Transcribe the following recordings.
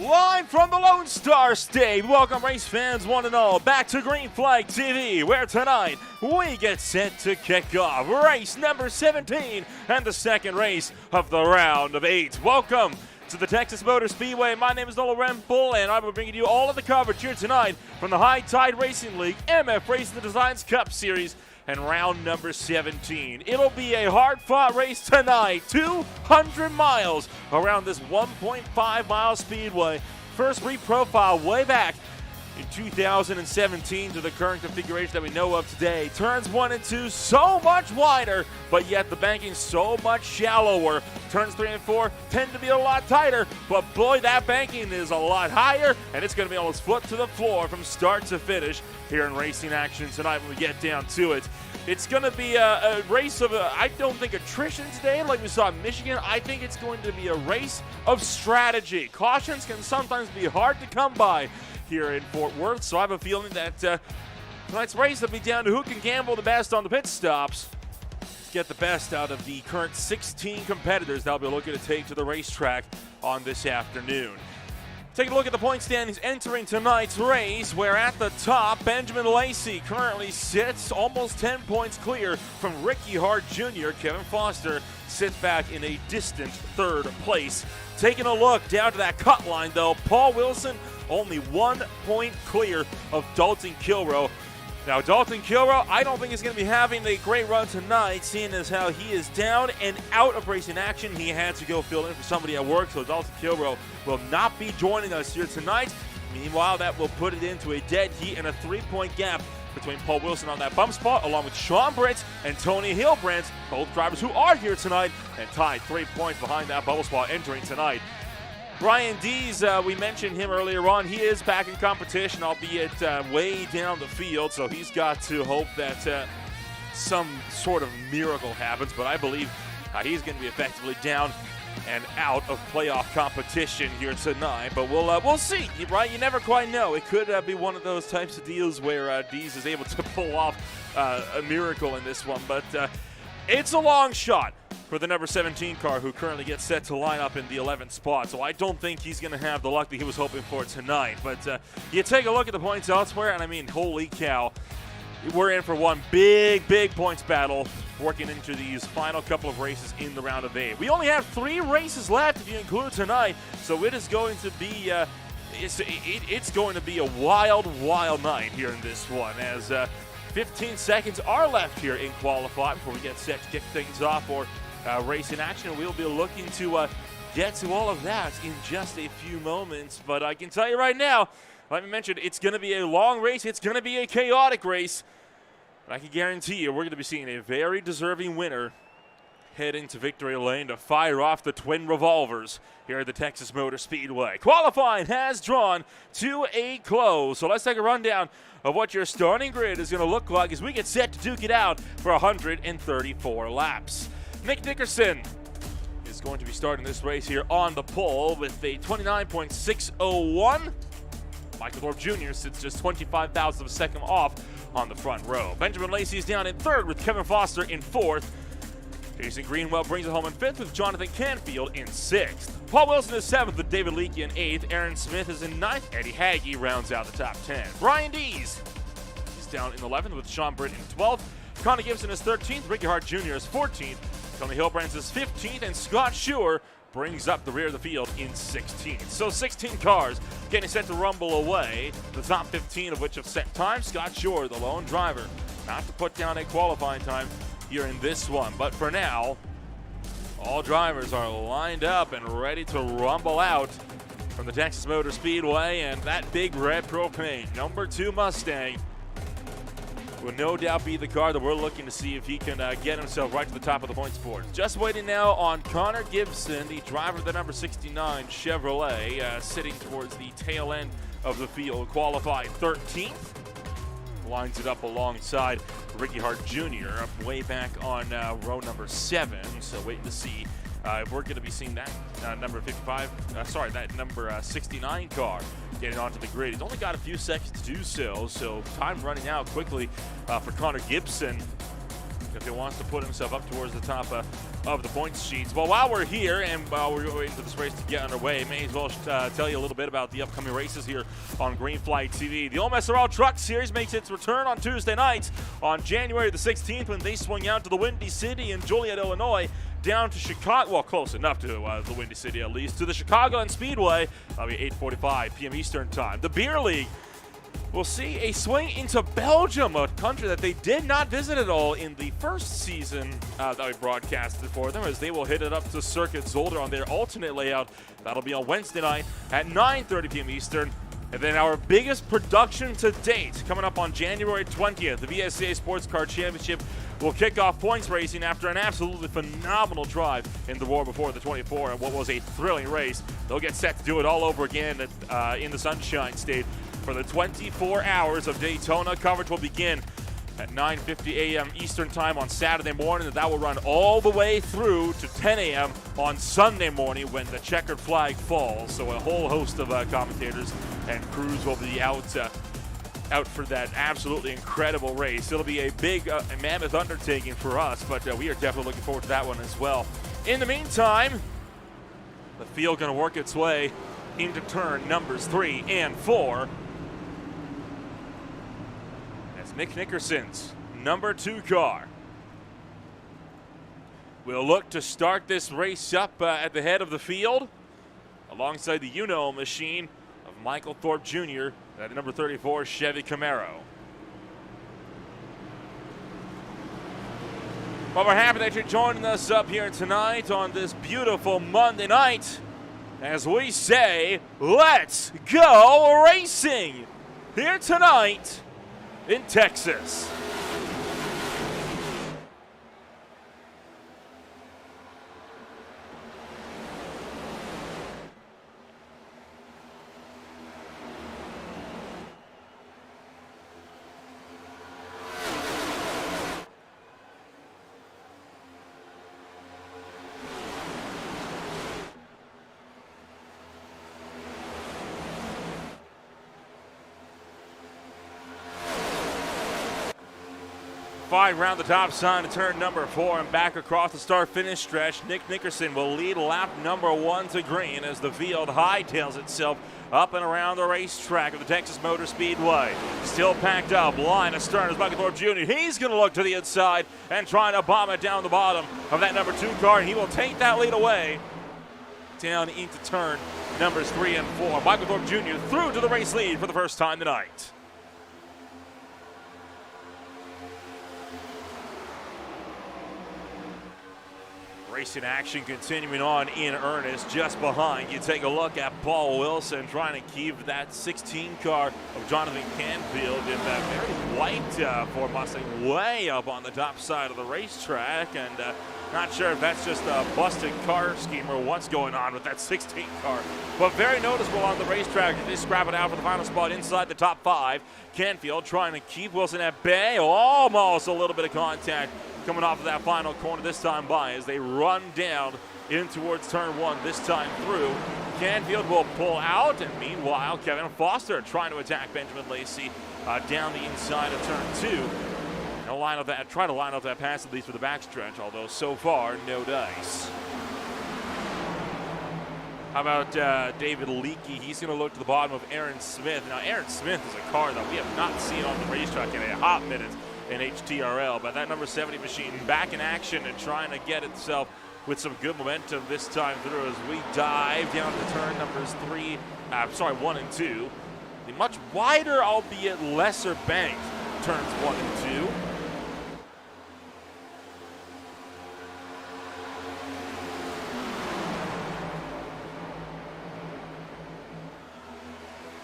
Live from the Lone Star State, welcome race fans one and all back to Green Flag TV, where tonight we get set to kick off race number 17 and the second race of the round of 8. Welcome to the Texas Motor Speedway. My name is Nolan Rempel, and I will bring you all of the coverage here tonight from the High Tide Racing League MF Racing the Designs Cup Series and round number 17. It'll be a hard-fought race tonight, 200 miles around this 1.5-mile speedway. First reprofile way back in 2017 to the current configuration that we know of today. Turns 1 and 2 so much wider, but yet the banking so much shallower. Turns 3 and 4 tend to be a lot tighter, but boy, that banking is a lot higher, and it's going to be almost foot to the floor from start to finish here in racing action tonight when we get down to it. It's going to be a race of, I don't think attrition today like we saw in Michigan. I think it's going to be a race of strategy. Cautions can sometimes be hard to come by here in Fort Worth, so I have a feeling that tonight's race will be down to who can gamble the best on the pit stops to get the best out of the current 16 competitors that will be looking to take to the racetrack on this afternoon. Take a look at the point standings entering tonight's race, where at the top, Benjamin Lacey currently sits almost 10 points clear from Ricky Hart Jr. Kevin Foster sits back in a distant third place. Taking a look down to that cut line, though, Paul Wilson only 1 point clear of Dalton Kilrow. Now, Dalton Kilrow, I don't think he's going to be having a great run tonight, seeing as how he is down and out of racing action. He had to go fill in for somebody at work, so Dalton Kilrow will not be joining us here tonight. Meanwhile, that will put it into a dead heat and a 3-point gap between Paul Wilson on that bump spot, along with Sean Brent and Tony Hilbrandt, both drivers who are here tonight, and tied 3 points behind that bubble spot entering tonight. Brian Dees, we mentioned him earlier on. He is back in competition, albeit way down the field, so he's got to hope that some sort of miracle happens, but I believe he's going to be effectively down and out of playoff competition here tonight. But we'll see, right? You never quite know. It could be one of those types of deals where Dees is able to pull off a miracle in this one, but it's a long shot for the number 17 car, who currently gets set to line up in the 11th spot. So I don't think he's going to have the luck that he was hoping for tonight. But you take a look at the points elsewhere, and I mean, holy cow. We're in for one big points battle working into these final couple of races in the round of 8. We only have 3 races left if you include tonight, so it is going to be it's going to be a wild night here in this one, as 15 seconds are left here in qualifying before we get set to kick things off for race in action. We'll be looking to get to all of that in just a few moments. But I can tell you right now, like I mentioned, it's going to be a long race. It's going to be a chaotic race. But I can guarantee you we're going to be seeing a very deserving winner head into victory lane to fire off the twin revolvers here at the Texas Motor Speedway. Qualifying has drawn to a close. So let's take a rundown of what your starting grid is going to look like as we get set to duke it out for 134 laps. Nick Dickerson is going to be starting this race here on the pole with a 29.601. Michael Thorpe Jr. sits just 25 thousandths of a second off on the front row. Benjamin Lacey is down in third with Kevin Foster in fourth. Jason Greenwell brings it home in fifth with Jonathan Canfield in sixth. Paul Wilson is seventh with David Leakey in eighth. Aaron Smith is in ninth. Eddie Hagee rounds out the top 10. Brian Dees is down in 11th with Sean Britt in 12th. Connor Gibson is 13th. Ricky Hart Jr. is 14th. Tony Hilbrandt is 15th, and Scott Schuer brings up the rear of the field in 16th. So 16 cars getting set to rumble away, the top 15 of which have set time. Scott Schuer, the lone driver, not to put down a qualifying time here in this one. But for now, all drivers are lined up and ready to rumble out from the Texas Motor Speedway, and that big red propane number 2 Mustang will no doubt be the car that we're looking to see if he can get himself right to the top of the points board. Just waiting now on Connor Gibson, the driver of the number 69 Chevrolet, sitting towards the tail end of the field, qualified 13th. Lines it up alongside Ricky Hart Jr. up way back on row number 7. So waiting to see if we're going to be seeing that number 69 car getting onto the grid. He's only got a few seconds to do so, so time running out quickly for Connor Gibson if he wants to put himself up towards the top of the points sheets. Well, while we're here and while we're waiting for this race to get underway, may as well tell you a little bit about the upcoming races here on Green Flag TV. The MFRD Truck Series makes its return on Tuesday night on January the 16th when they swing out to the Windy City in Joliet, Illinois, down to Chicago, well, close enough to the Windy City at least, to the Chicagoland Speedway. That'll be 8:45 p.m. Eastern Time. The Beer League will see a swing into Belgium, a country that they did not visit at all in the first season that we broadcasted for them, as they will hit it up to Circuit Zolder on their alternate layout. That'll be on Wednesday night at 9:30 p.m. Eastern. And then our biggest production to date, coming up on January 20th, the VSCA Sports Car Championship will kick off points racing after an absolutely phenomenal drive in the Roar Before the 24 and what was a thrilling race. They'll get set to do it all over again in the Sunshine State for the 24 hours of Daytona. Coverage will begin at 9:50 a.m. Eastern Time on Saturday morning, and that will run all the way through to 10 a.m. on Sunday morning when the checkered flag falls. So a whole host of commentators and crews will be out for that absolutely incredible race. It'll be a big mammoth undertaking for us, but we are definitely looking forward to that one as well. In the meantime, the field going to work its way into turn numbers 3 and 4. As Nick Nickerson's number 2 car will look to start this race up at the head of the field alongside the Uno machine of Michael Thorpe Jr. at number 34 Chevy Camaro. Well, we're happy that you're joining us up here tonight on this beautiful Monday night as we say, let's go racing here tonight in Texas. Five round the top sign to turn number 4 and back across the start-finish stretch. Nick Nickerson will lead lap number 1 to green as the field hightails itself up and around the racetrack of the Texas Motor Speedway. Still packed up, line astern is Michael Thorpe Jr. He's going to look to the inside and try to bomb it down the bottom of that number 2 car, and he will take that lead away down into turn numbers 3 and 4. Michael Thorpe Jr. through to the race lead for the first time tonight. Racing action continuing on in earnest. Just behind you take a look at Paul Wilson trying to keep that 16 car of Jonathan Canfield in that very white Ford Mustang way up on the top side of the racetrack, and not sure if that's just a busted car scheme or what's going on with that 16 car, but very noticeable on the racetrack as they scrap it out for the final spot inside the top 5. Canfield trying to keep Wilson at bay, almost a little bit of contact coming off of that final corner this time by as they run down in towards turn 1 this time through. Canfield will pull out, and meanwhile Kevin Foster trying to attack Benjamin Lacey down the inside of turn 2. Try to line up that pass at least for the backstretch, although so far no dice. How about David Leakey? He's going to look to the bottom of Aaron Smith. Now Aaron Smith is a car that we have not seen on the racetrack in a hot minute in HTRL, but that number 70 machine back in action and trying to get itself with some good momentum this time through as we dive down to turn numbers 1 and 2. The much wider, albeit lesser banked turns 1 and 2.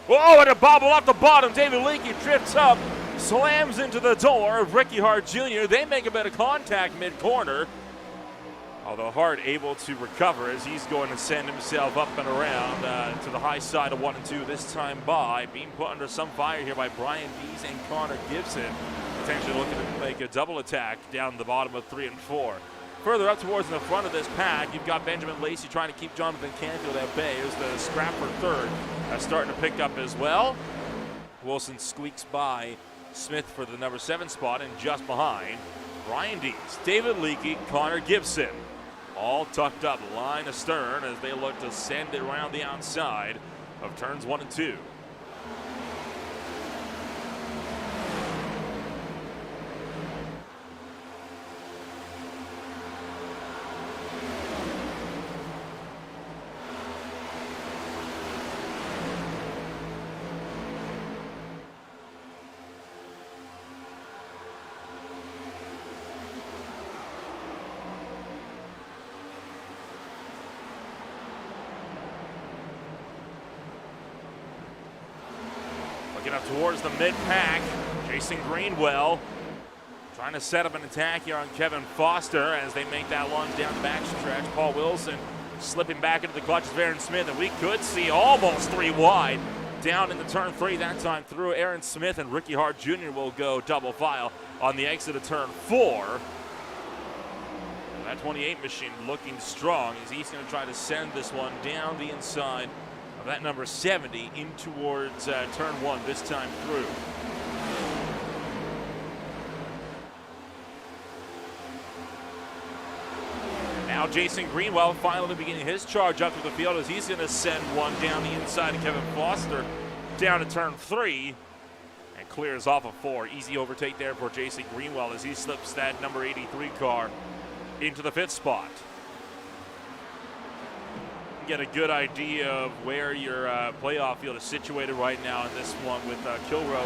Oh, and a bobble off the bottom. David Leakey drifts up, slams into the door of Ricky Hart Jr. They make a bit of contact mid-corner, although Hart able to recover as he's going to send himself up and around to the high side of 1 and 2 this time by, being put under some fire here by Brian Dees and Connor Gibson, potentially looking to make a double attack down the bottom of 3 and 4. Further up towards the front of this pack, you've got Benjamin Lacey trying to keep Jonathan Canfield at bay. It was the scrap for third starting to pick up as well. Wilson squeaks by Smith for the number 7 spot, and just behind, Brian Dees, David Leakey, Connor Gibson. all tucked up line astern as they look to send it around the outside of turns 1 and 2. Looking up towards the mid-pack, Jason Greenwell trying to set up an attack here on Kevin Foster as they make that lunge down the back stretch. Paul Wilson slipping back into the clutches of Aaron Smith, and we could see almost 3 wide down into turn 3 that time through. Aaron Smith and Ricky Hart Jr. will go double file on the exit of turn 4. And that 28 machine looking strong as he's going to try to send this one down the inside of that number 70 in towards turn 1 this time through. Now Jason Greenwell finally beginning his charge up to the field as he's going to send one down the inside of Kevin Foster down to turn 3 and clears off of 4. Easy overtake there for Jason Greenwell as he slips that number 83 car into the 5th spot. Get a good idea of where your playoff field is situated right now in this one, with Kilroe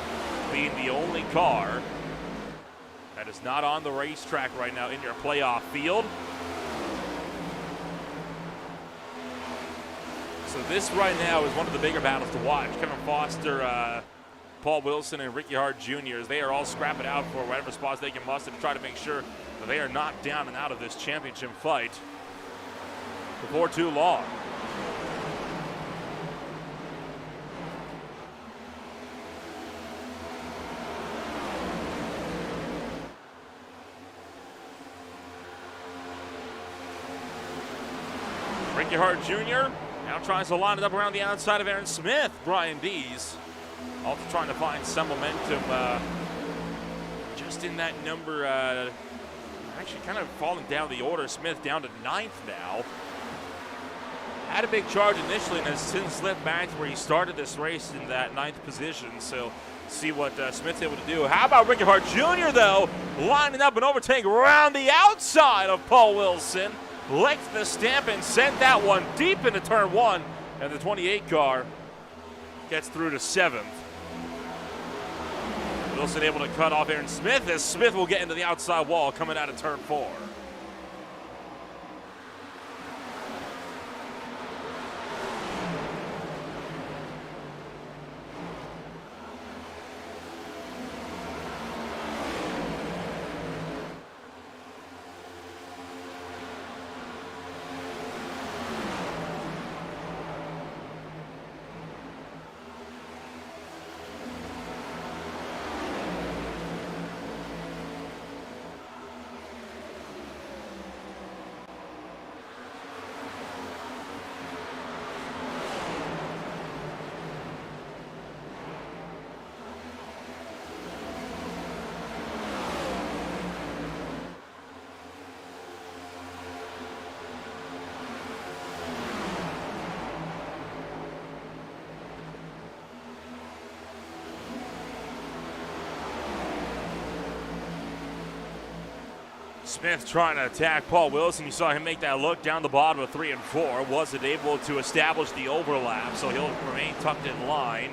being the only car that is not on the racetrack right now in your playoff field. So this right now is one of the bigger battles to watch. Kevin Foster, Paul Wilson, and Ricky Hart Jr. as they are all scrapping out for whatever spots they can muster to try to make sure that they are knocked down and out of this championship fight before too long. Ricky Hart Jr. now tries to line it up around the outside of Aaron Smith. Brian Dees also trying to find some momentum just in that number. Actually kind of falling down the order. Smith down to 9th now. Had a big charge initially and has since slipped back to where he started this race in that 9th position. So see what Smith's able to do. How about Ricky Hart Jr. though, lining up an overtake around the outside of Paul Wilson. Licked the stamp and sent that one deep into turn 1, and the 28 car gets through to 7th. Wilson able to cut off Aaron Smith as Smith will get into the outside wall coming out of turn 4. Smith trying to attack Paul Wilson. You saw him make that look down the bottom of 3 and 4. Wasn't able to establish the overlap, so he'll remain tucked in line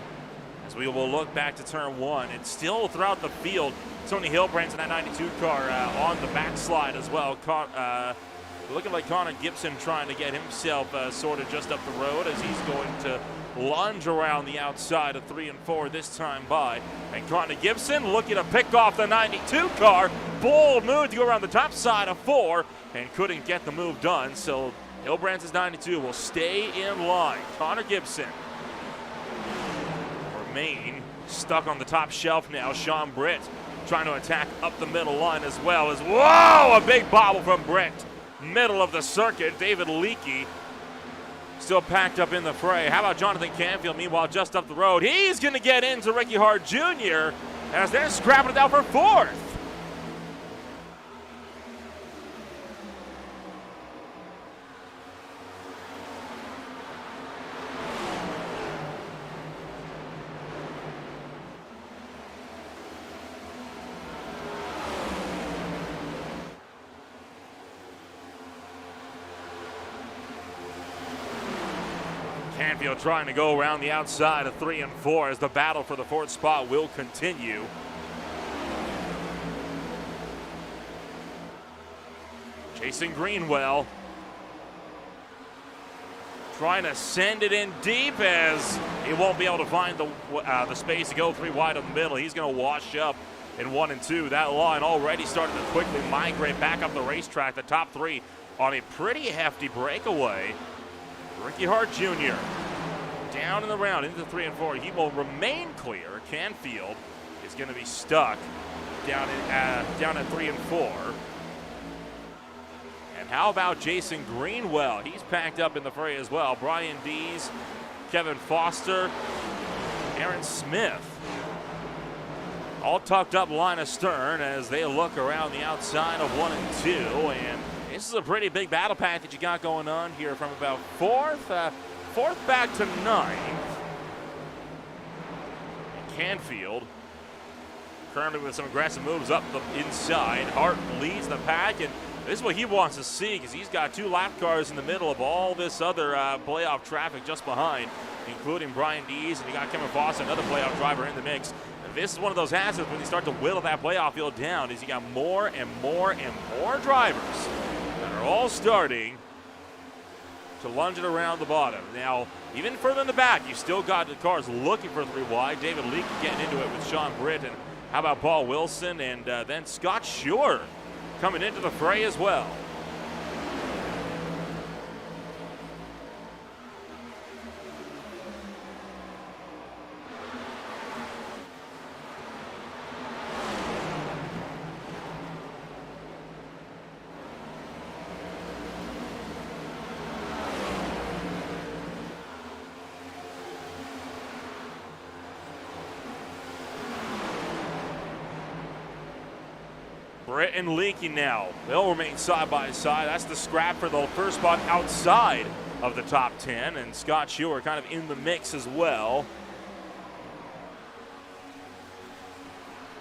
as we will look back to turn 1. And still throughout the field, Tony Hilbrands in that 92 car on the backslide as well. Looking like Connor Gibson trying to get himself sort of just up the road as he's going to lunge around the outside of 3 and 4 this time by. And Connor Gibson looking to pick off the 92 car. Bold move to go around the top side of 4 and couldn't get the move done. So Hilbrands' 92 will stay in line. Connor Gibson remain stuck on the top shelf now. Sean Britt trying to attack up the middle line as well as, whoa, a big bobble from Britt. Middle of the circuit, David Leakey still packed up in the fray. How about Jonathan Canfield, meanwhile, just up the road? He's going to get into Ricky Hart Jr. as they're scrapping it down for 4th. Canfield trying to go around the outside of 3 and 4 as the battle for the 4th spot will continue. Jason Greenwell trying to send it in deep as he won't be able to find the space to go 3 wide up the middle. He's going to wash up in 1 and 2. That line already started to quickly migrate back up the racetrack. The top 3 on a pretty hefty breakaway. Ricky Hart Jr. down in the round into 3 and 4. He will remain clear. Canfield is going to be stuck down at 3 and 4. And how about Jason Greenwell? He's packed up in the fray as well. Brian Dees, Kevin Foster, Aaron Smith. All tucked up line astern as they look around the outside of 1 and 2. And this is a pretty big battle pack that you got going on here from about 4th back to 9th. And Canfield currently with some aggressive moves up the inside. Hart leads the pack, and this is what he wants to see because he's got 2 lap cars in the middle of all this other playoff traffic just behind, including Brian Dees, and you got Kevin Foster, another playoff driver in the mix. And this is one of those hazards when you start to whittle that playoff field down is you got more and more and more drivers that are all starting to lunge it around the bottom. Now, even further in the back, you still got the cars looking for 3 wide. David Leakey getting into it with Sean Britt, and how about Paul Wilson, and then Scott Schur coming into the fray as well. Britt and Leakey now. They'll remain side by side. That's the scrap for the first spot outside of the top 10. And Scott Schur kind of in the mix as well.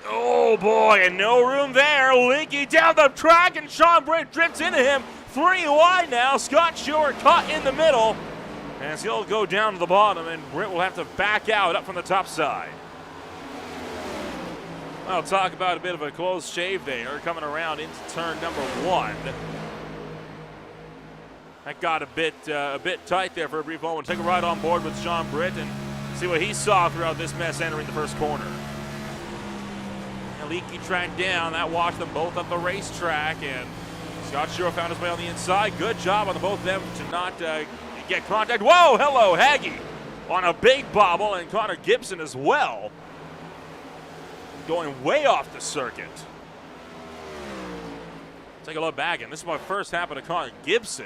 Oh boy, and no room there. Leakey down the track and Sean Britt drifts into him. 3 wide now. Scott Schur caught in the middle. As he'll go down to the bottom, and Britt will have to back out up from the top side. I'll talk about a bit of a close shave there coming around into turn number 1. That got a bit tight there for a brief moment. Take a ride on board with Sean Britt and see what he saw throughout this mess entering the first corner. And Leakey tracked down. That washed them both up the racetrack, and Scott Schur found his way on the inside. Good job on the both of them to not get contact. Whoa, hello, Haggy on a big bobble, and Connor Gibson as well, going way off the circuit. Take a look back, and this is what first happened to Connor Gibson.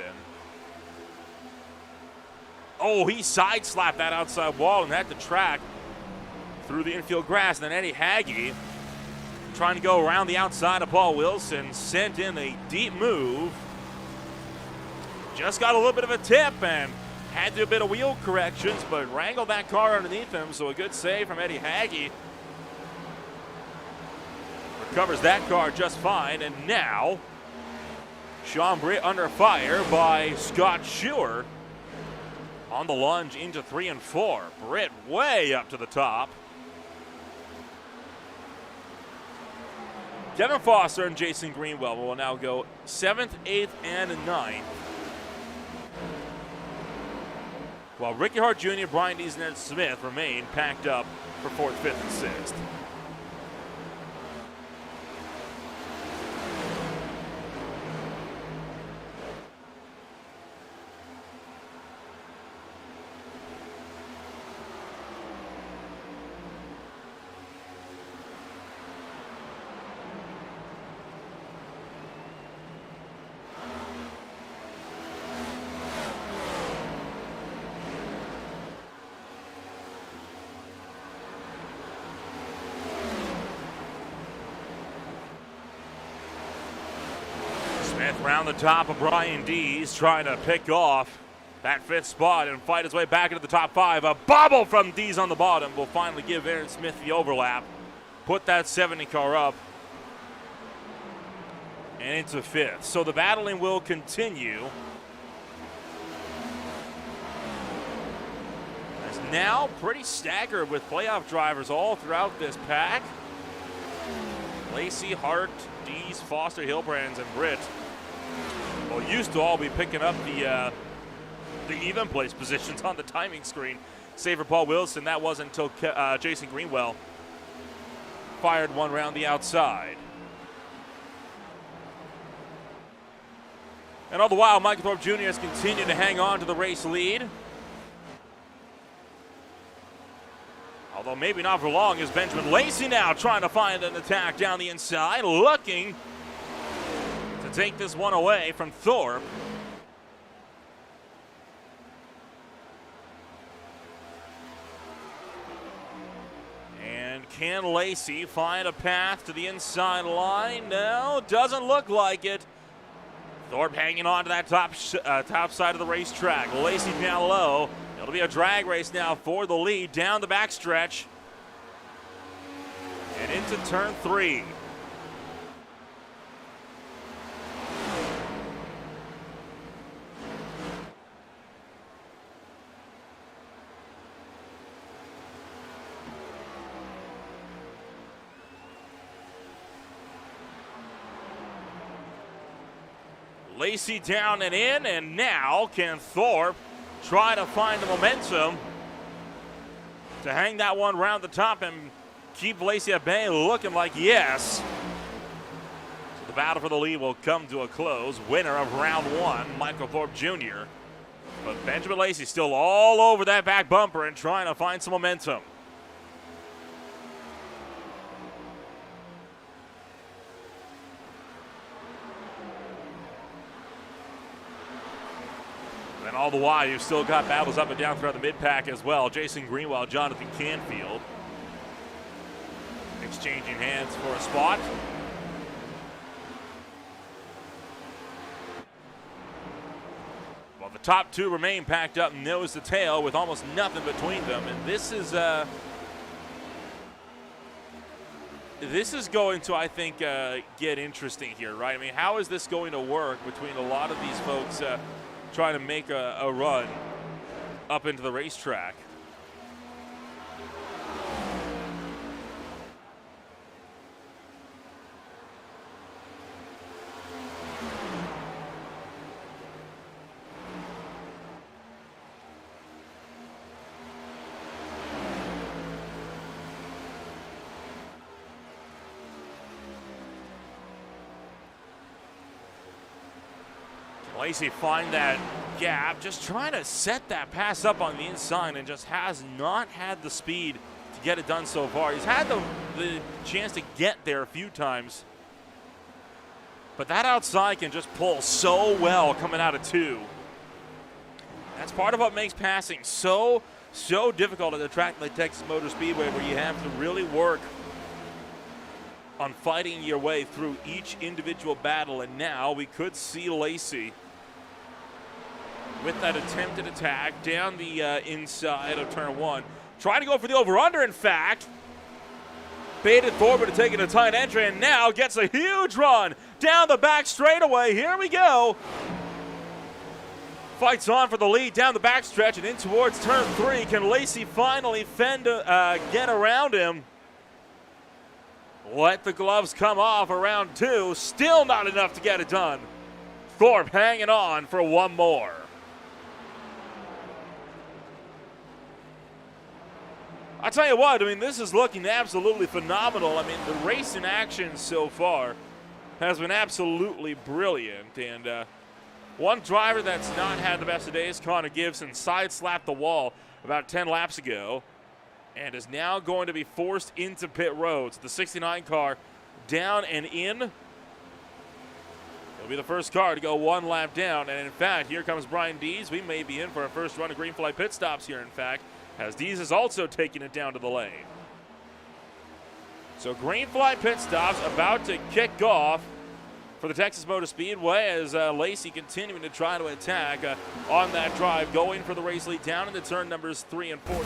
Oh, he side-slapped that outside wall and had the track through the infield grass. And then Eddie Haggy, trying to go around the outside of Paul Wilson, sent in a deep move. Just got a little bit of a tip and had to do a bit of wheel corrections, but wrangled that car underneath him, so a good save from Eddie Haggy. Covers that car just fine, and now Sean Britt under fire by Scott Schur on the lunge into 3 and 4. Britt way up to the top. Kevin Foster and Jason Greenwell will now go 7th, 8th, and 9th. While Ricky Hart Jr., Brian Dees, and Ed Smith remain packed up for 4th, 5th, and 6th. Around the top of Brian Dees, trying to pick off that 5th spot and fight his way back into the top 5. A bobble from Dees on the bottom will finally give Aaron Smith the overlap. Put that 70 car up and into 5th. So the battling will continue. is now pretty staggered with playoff drivers all throughout this pack. Lacey, Hart, Dees, Foster, Hilbrands, and Britt will used to all be picking up the even place positions on the timing screen. Save for Paul Wilson. That wasn't until Jason Greenwell fired one round the outside. And all the while, Michael Thorpe Jr. has continued to hang on to the race lead. Although maybe not for long, is Benjamin Lacey now trying to find an attack down the inside, looking to take this one away from Thorpe. And can Lacey find a path to the inside line? No, doesn't look like it. Thorpe hanging on to that top side of the racetrack. Lacey down low. It'll be a drag race now for the lead down the backstretch and into turn 3. Lacey down and in, and now can Thorpe try to find the momentum to hang that one round the top and keep Lacey at bay? Looking like yes. So the battle for the lead will come to a close. Winner of round 1, Michael Thorpe Jr. But Benjamin Lacey still all over that back bumper and trying to find some momentum. And all the while, you've still got battles up and down throughout the mid-pack as well. Jason Greenwell, Jonathan Canfield exchanging hands for a spot. Well, the top 2 remain packed up nose to tail with almost nothing between them. And this is going to, I think, get interesting here, right? I mean, how is this going to work between a lot of these folks trying to make a run up into the racetrack? Lacey find that gap, just trying to set that pass up on the inside and just has not had the speed to get it done so far. He's had the chance to get there a few times, but that outside can just pull so well coming out of 2. That's part of what makes passing so difficult at a track like Texas Motor Speedway, where you have to really work on fighting your way through each individual battle. And now we could see Lacey with that attempted attack down the inside of turn 1. Trying to go for the over-under, in fact. Baited Thorpe to take it a tight entry, and now gets a huge run down the back straightaway. Here we go. Fights on for the lead down the backstretch and in towards turn 3. Can Lacey finally get around him? Let the gloves come off around 2. Still not enough to get it done. Thorpe hanging on for one more. I'll tell you what, I mean, this is looking absolutely phenomenal. I mean, the race in action so far has been absolutely brilliant. And one driver that's not had the best of days, Connor Gibson, side-slapped the wall about 10 laps ago and is now going to be forced into pit roads. The 69 car down and in. It'll be the first car to go 1 lap down. And in fact, here comes Brian Dees. We may be in for our first run of green flag pit stops here, in fact, as Dees is also taking it down to the lane. So green flag pit stops about to kick off for the Texas Motor Speedway as Lacey continuing to try to attack on that drive, going for the race lead down into turn numbers 3 and 4.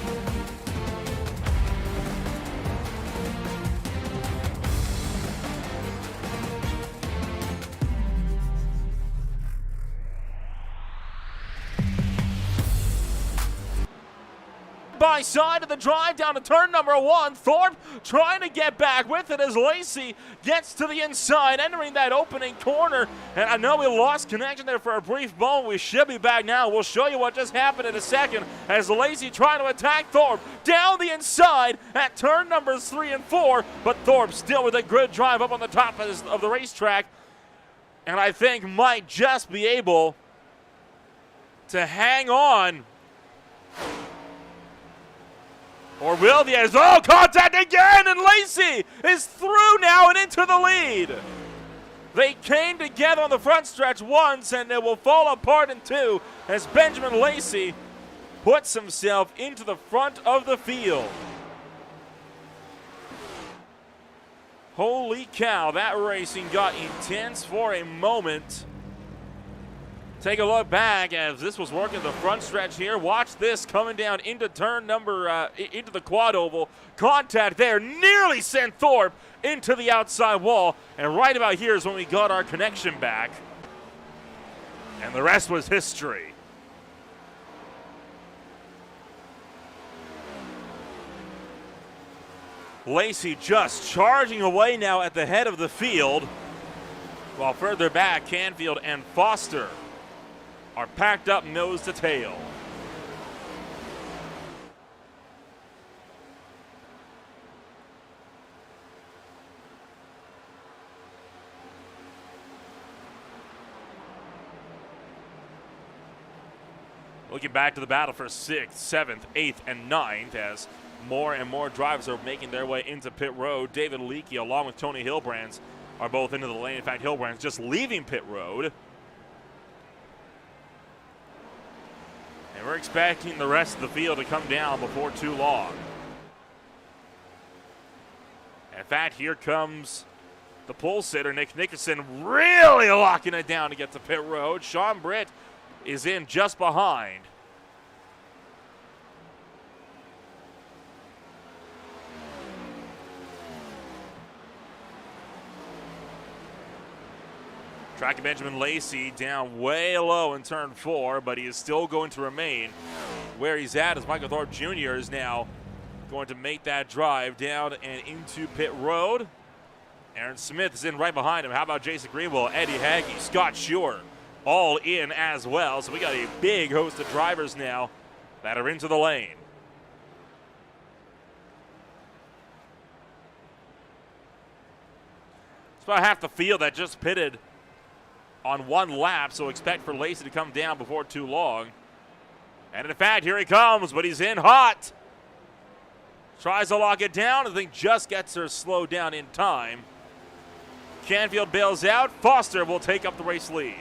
by side of the drive down to turn number 1. Thorpe trying to get back with it as Lacey gets to the inside, entering that opening corner. And I know we lost connection there for a brief moment. We should be back now. We'll show you what just happened in a second as Lacey trying to attack Thorpe down the inside at turn numbers 3 and 4. But Thorpe still with a good drive up on the top of the racetrack. And I think might just be able to hang on. Or will the edge? Oh, contact again, and Lacey is through now and into the lead. They came together on the front stretch once, and it will fall apart in two as Benjamin Lacey puts himself into the front of the field. Holy cow, that racing got intense for a moment. Take a look back as this was working the front stretch here. Watch this coming down into turn number, into the quad oval. Contact there, nearly sent Thorpe into the outside wall. And right about here is when we got our connection back. And the rest was history. Lacey just charging away now at the head of the field. While further back, Canfield and Foster are packed up nose to tail. Looking back to the battle for 6th, 7th, 8th, and 9th as more and more drivers are making their way into pit road. David Leakey along with Tony Hilbrands are both into the lane. In fact, Hilbrands just leaving pit road. And we're expecting the rest of the field to come down before too long. In fact, here comes the pole sitter, Nick Nickerson, really locking it down to get to pit road. Sean Britt is in just behind. Tracking Benjamin Lacey down way low in turn 4, but he is still going to remain where he's at as Michael Thorpe Jr. is now going to make that drive down and into pit road. Aaron Smith is in right behind him. How about Jason Greenwell, Eddie Hagge, Scott Schuer, all in as well. So we got a big host of drivers now that are into the lane. It's about half the field that just pitted on one lap, so expect for Lacey to come down before too long. And in fact, here he comes, but he's in hot. Tries to lock it down, and I think just gets her slowed down in time. Canfield bails out. Foster will take up the race lead.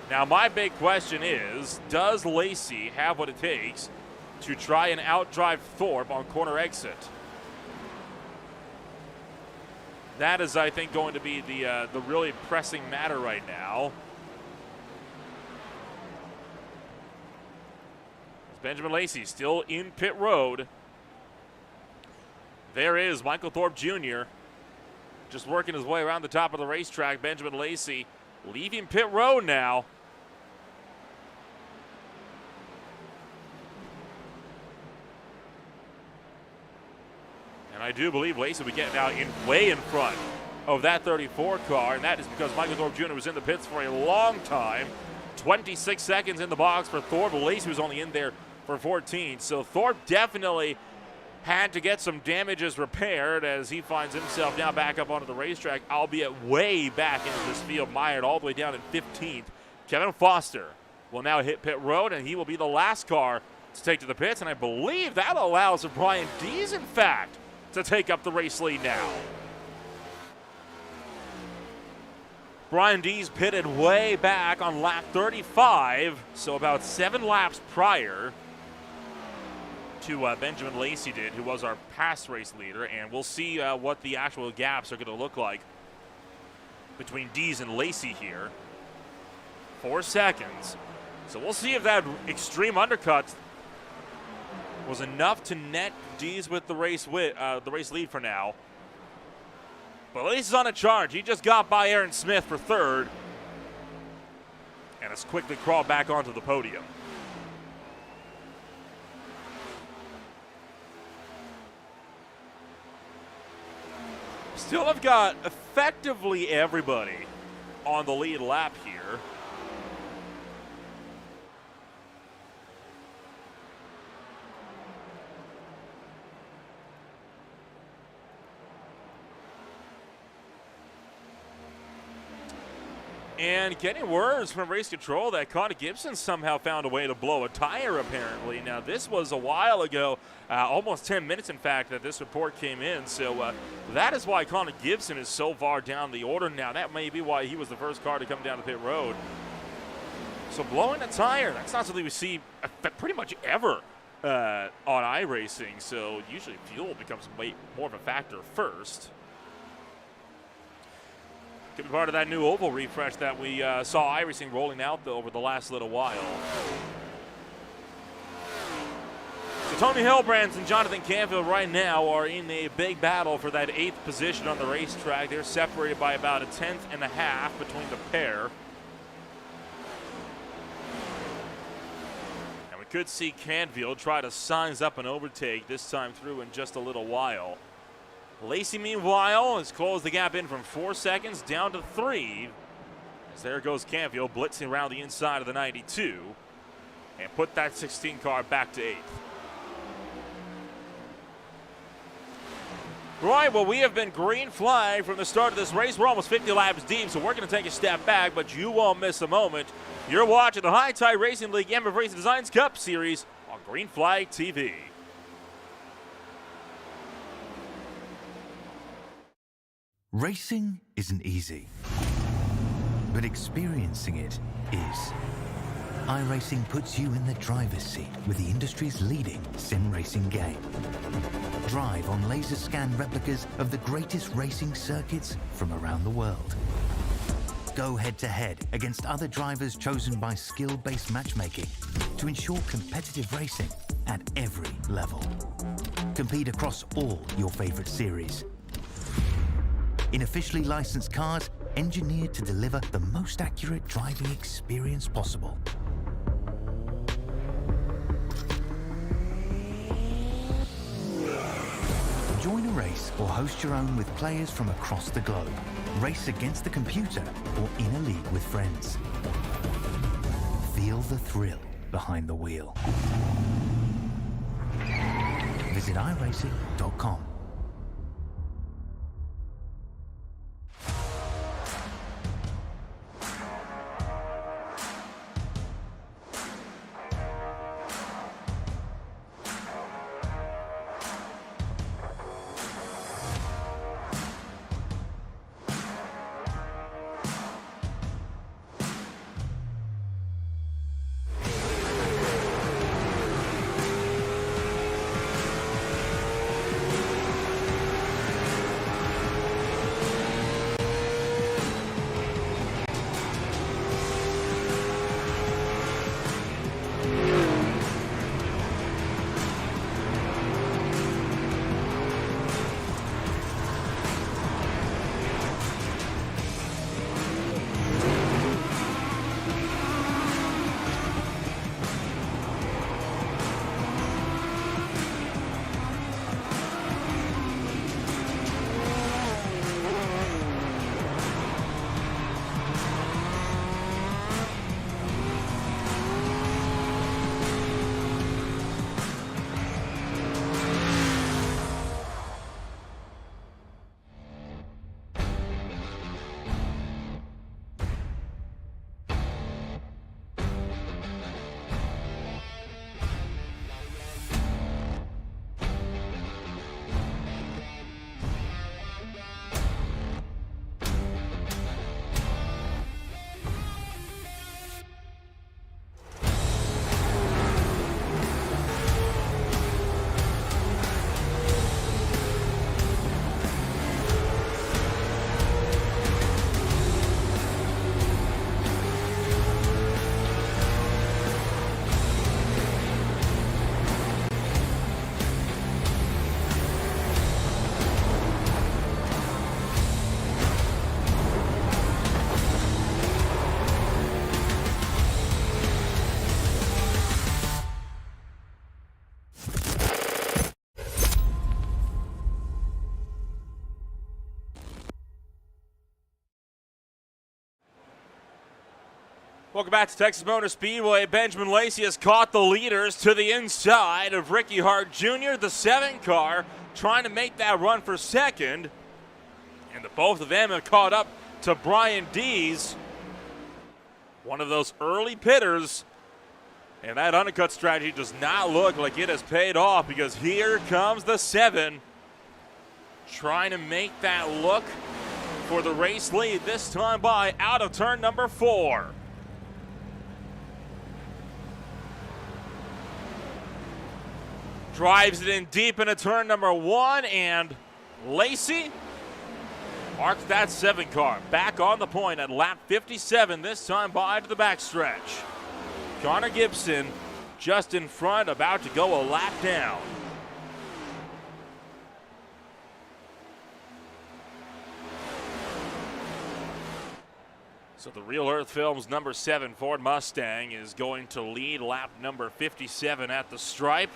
Now, my big question is, does Lacey have what it takes to try and outdrive Thorpe on corner exit? That is, I think, going to be the really pressing matter right now. Benjamin Lacey still in pit road. There is Michael Thorpe Jr. just working his way around the top of the racetrack. Benjamin Lacey leaving pit road now. And I do believe Lacey will be getting out way in front of that 34 car, and that is because Michael Thorpe Jr. was in the pits for a long time. 26 seconds in the box for Thorpe. Lacey was only in there for 14. So Thorpe definitely had to get some damages repaired as he finds himself now back up onto the racetrack, albeit way back into this field, mired all the way down in 15th. Kevin Foster will now hit pit road, and he will be the last car to take to the pits, and I believe that allows for Brian Dees, in fact, to take up the race lead now. Brian Dees pitted way back on lap 35, so about 7 laps prior to Benjamin Lacey did, who was our past race leader, and we'll see what the actual gaps are going to look like between Dees and Lacey here. 4 seconds. So we'll see if that extreme undercut was enough to net Dees with the race lead for now. But Lacey's on a charge. He just got by Aaron Smith for 3rd. And and has quickly crawled back onto the podium. Still have got effectively everybody on the lead lap here. And getting words from race control that Connor Gibson somehow found a way to blow a tire, apparently. Now, this was a while ago, almost 10 minutes, in fact, that this report came in. So that is why Connor Gibson is so far down the order now. That may be why he was the first car to come down the pit road. So blowing a tire, that's not something we see pretty much ever on iRacing. So usually fuel becomes way more of a factor first. Could be part of that new oval refresh that we saw iRacing rolling out over the last little while. So Tony Hillbrands and Jonathan Canfield right now are in a big battle for that 8th position on the racetrack. They're separated by about a 1/10 and a half between the pair. And we could see Canfield try to size up an overtake this time through in just a little while. Lacey, meanwhile, has closed the gap in from 4 seconds down to 3. As there goes Canfield blitzing around the inside of the 92 and put that 16 car back to 8th. Right, well, we have been green flag from the start of this race. We're almost 50 laps deep, so we're going to take a step back, but you won't miss a moment. You're watching the High Tide Racing League MFRD Designs Cup Series on Green Flag TV. Racing isn't easy, but experiencing it is. iRacing puts you in the driver's seat with the industry's leading sim racing game. Drive on laser scan replicas of the greatest racing circuits from around the world. Go head to head against other drivers chosen by skill-based matchmaking to ensure competitive racing at every level. Compete across all your favorite series. In officially licensed cars, engineered to deliver the most accurate driving experience possible. Join a race or host your own with players from across the globe. Race against the computer or in a league with friends. Feel the thrill behind the wheel. Visit iRacing.com. Welcome back to Texas Motor Speedway. Benjamin Lacey has caught the leaders to the inside of Ricky Hart Jr., the 7 car, trying to make that run for second. And the both of them have caught up to Brian Dees, one of those early pitters. And that undercut strategy does not look like it has paid off, because here comes the 7, trying to make that look for the race lead, this time by out of turn number 4. Drives it in deep into turn number 1, and Lacey marks that 7 car back on the point at lap 57, this time by to the backstretch. Connor Gibson just in front, about to go a lap down. So the Real Earth Films number 7 Ford Mustang is going to lead lap number 57 at the stripe.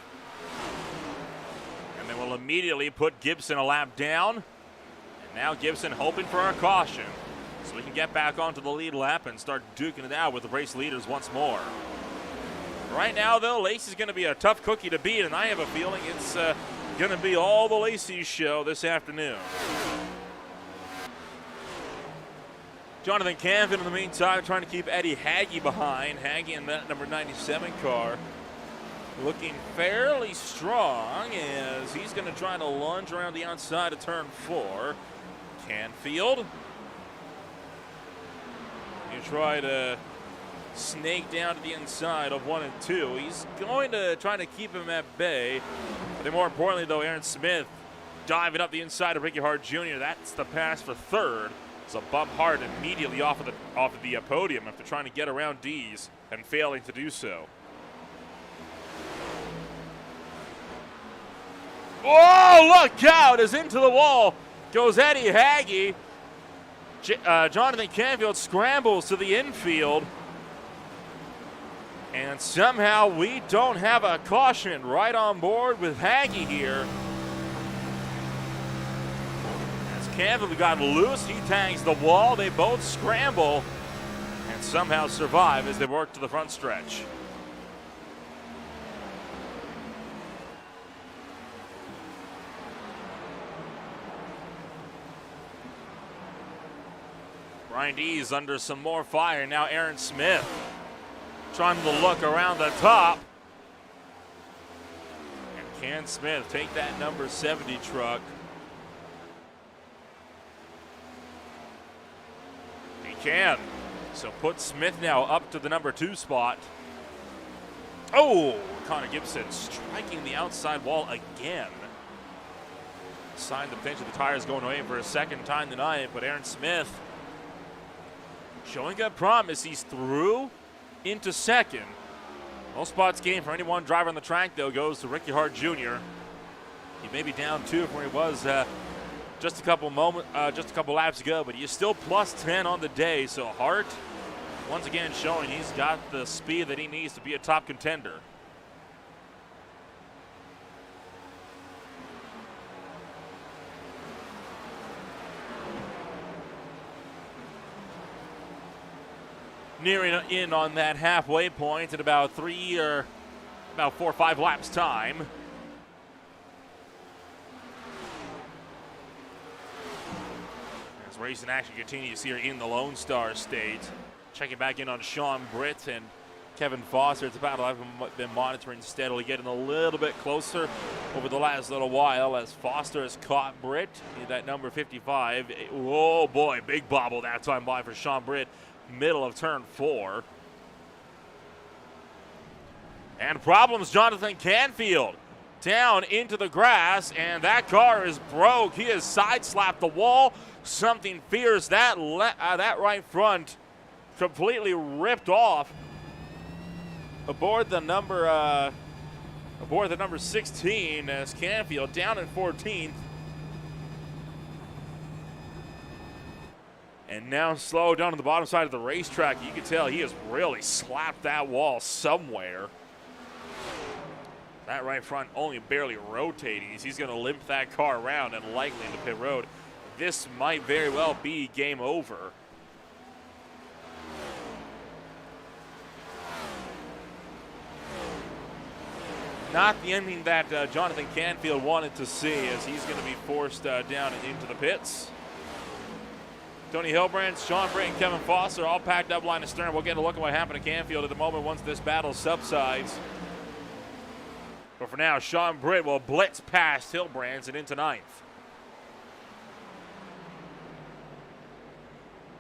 And then we'll immediately put Gibson a lap down. And now Gibson hoping for a caution, so we can get back onto the lead lap and start duking it out with the race leaders once more. Right now, though, Lacey's going to be a tough cookie to beat, and I have a feeling it's going to be all the Lacey show this afternoon. Jonathan Canfield, in the meantime, trying to keep Eddie Hagee behind. Hagee in that number 97 car, looking fairly strong as he's going to try to lunge around the outside of turn 4. Canfield, you try to snake down to the inside of 1 and 2. He's going to try to keep him at bay. But then more importantly, though, Aaron Smith diving up the inside of Ricky Hart Jr. That's the pass for 3rd. So bump Hart immediately off of the podium after trying to get around Dees and failing to do so. Oh, look out, as into the wall goes Eddie Hagee. Jonathan Canfield scrambles to the infield. And somehow we don't have a caution right on board with Hagee here. As Canfield got loose, he tangs the wall. They both scramble and somehow survive as they work to the front stretch. Brian Dees under some more fire. Now Aaron Smith trying to look around the top. And can Smith take that number 70 truck? He can. So put Smith now up to the number 2 spot. Oh, Connor Gibson striking the outside wall again. Signed the pinch of the tires going away for a second time tonight, but Aaron Smith showing good promise. He's through into 2nd. No spots gained for any one driver on the track, though, goes to Ricky Hart Jr. He may be down 2 from where he was just a couple laps ago, but he is still plus 10 on the day. So Hart, once again, showing he's got the speed that he needs to be a top contender. Nearing in on that halfway point at about 4 or 5 laps time. As racing action continues here in the Lone Star State. Checking back in on Sean Britt and Kevin Foster. It's about I've been monitoring steadily, getting a little bit closer over the last little while as Foster has caught Britt in that number 55. Oh boy, big bobble that time by for Sean Britt. Middle of turn 4. And problems, Jonathan Canfield down into the grass, and that car is broke. He has side-slapped the wall. Something fierce. That right front completely ripped off aboard the number 16 as Canfield down in 14th. And now slow down to the bottom side of the racetrack. You can tell he has really slapped that wall somewhere. That right front only barely rotating. He's going to limp that car around and likely into pit road. This might very well be game over. Not the ending that Jonathan Canfield wanted to see, as he's going to be forced down and into the pits. Tony Hilbrand, Sean Britt, and Kevin Foster all packed up line of stern. We'll get a look at what happened to Canfield at the moment once this battle subsides. But for now, Sean Britt will blitz past Hilbrands and into ninth.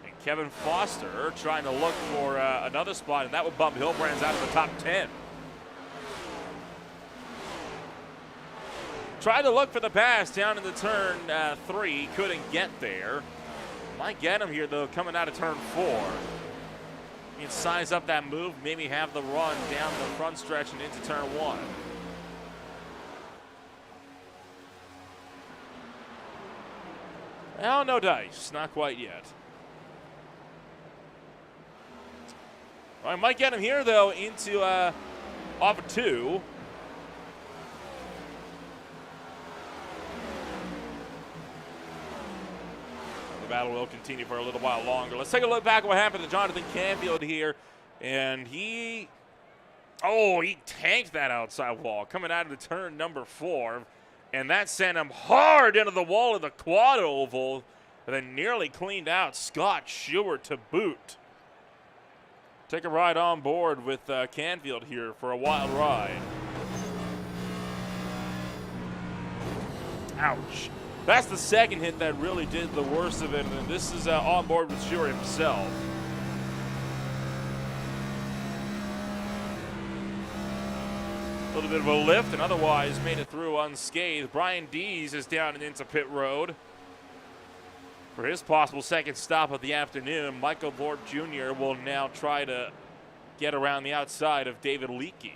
And Kevin Foster trying to look for another spot, and that would bump Hilbrands out of the top 10. Tried to look for the pass down in the turn 3, couldn't get there. Might get him here, though, coming out of turn 4. He can size up that move, maybe have the run down the front stretch and into turn 1. Well, no dice, not quite yet. Well, I might get him here, though, into off of 2. The battle will continue for a little while longer. Let's take a look back at what happened to Jonathan Canfield here. And he tanked that outside wall coming out of the turn number 4. And that sent him hard into the wall of the quad oval. And then nearly cleaned out Scott Stewart to boot. Take a ride on board with Canfield here for a wild ride. Ouch. That's the second hit that really did the worst of it, and this is on board with Stewart himself. A little bit of a lift, and otherwise made it through unscathed. Brian Dees is down and into pit road for his possible second stop of the afternoon. Michael Thorpe Jr. will now try to get around the outside of David Leakey.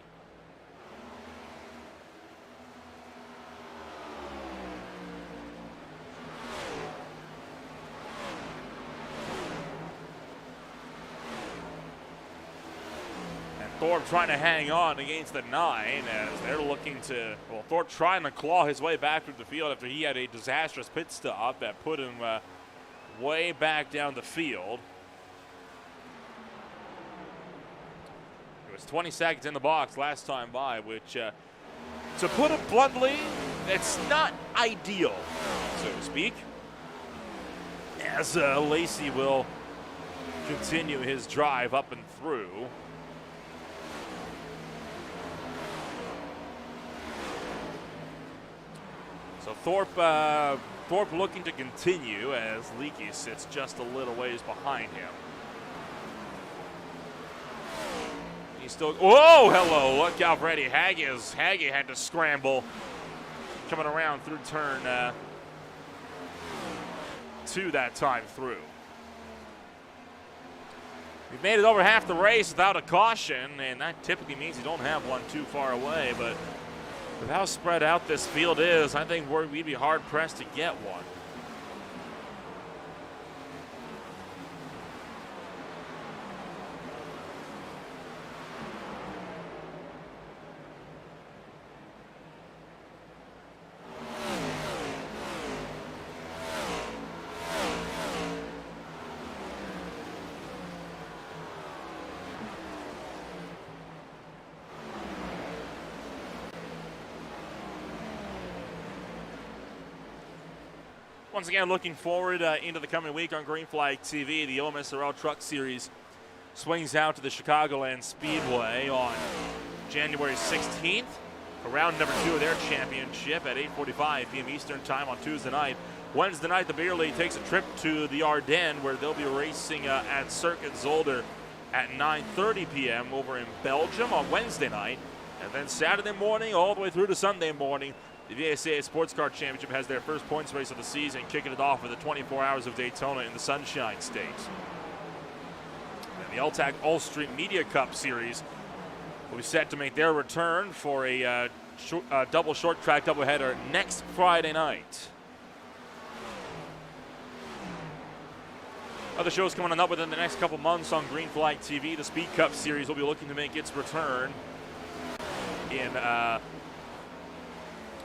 Thorpe trying to hang on against the 9 as they're looking to, well, Thorpe trying to claw his way back through the field after he had a disastrous pit stop that put him way back down the field. It was 20 seconds in the box last time by, which, to put it bluntly, it's not ideal, so to speak, as Lacey will continue his drive up and through. So Thorpe looking to continue as Leakey sits just a little ways behind him. He's still, whoa, hello, look out for Eddie Haggis. Haggy had to scramble coming around through turn 2 that time through. We've made it over half the race without a caution, and that typically means you don't have one too far away, but with how spread out this field is, I think we'd be hard-pressed to get one. Once again, looking forward into the coming week on Green Flag TV, the OMSRL Truck Series swings out to the Chicagoland Speedway on January 16th for round number 2 of their championship at 8:45 p.m. Eastern Time on Tuesday night. Wednesday night, the Beer League takes a trip to the Ardennes, where they'll be racing at Circuit Zolder at 9:30 p.m. over in Belgium on Wednesday night. And then Saturday morning all the way through to Sunday morning, the VSA Sports Car Championship has their first points race of the season, kicking it off with the 24 Hours of Daytona in the Sunshine State. And the LTAC All-Street Media Cup Series will be set to make their return for a double short track doubleheader next Friday night. Other shows coming on up within the next couple months on Green Flag TV. The Speed Cup Series will be looking to make its return in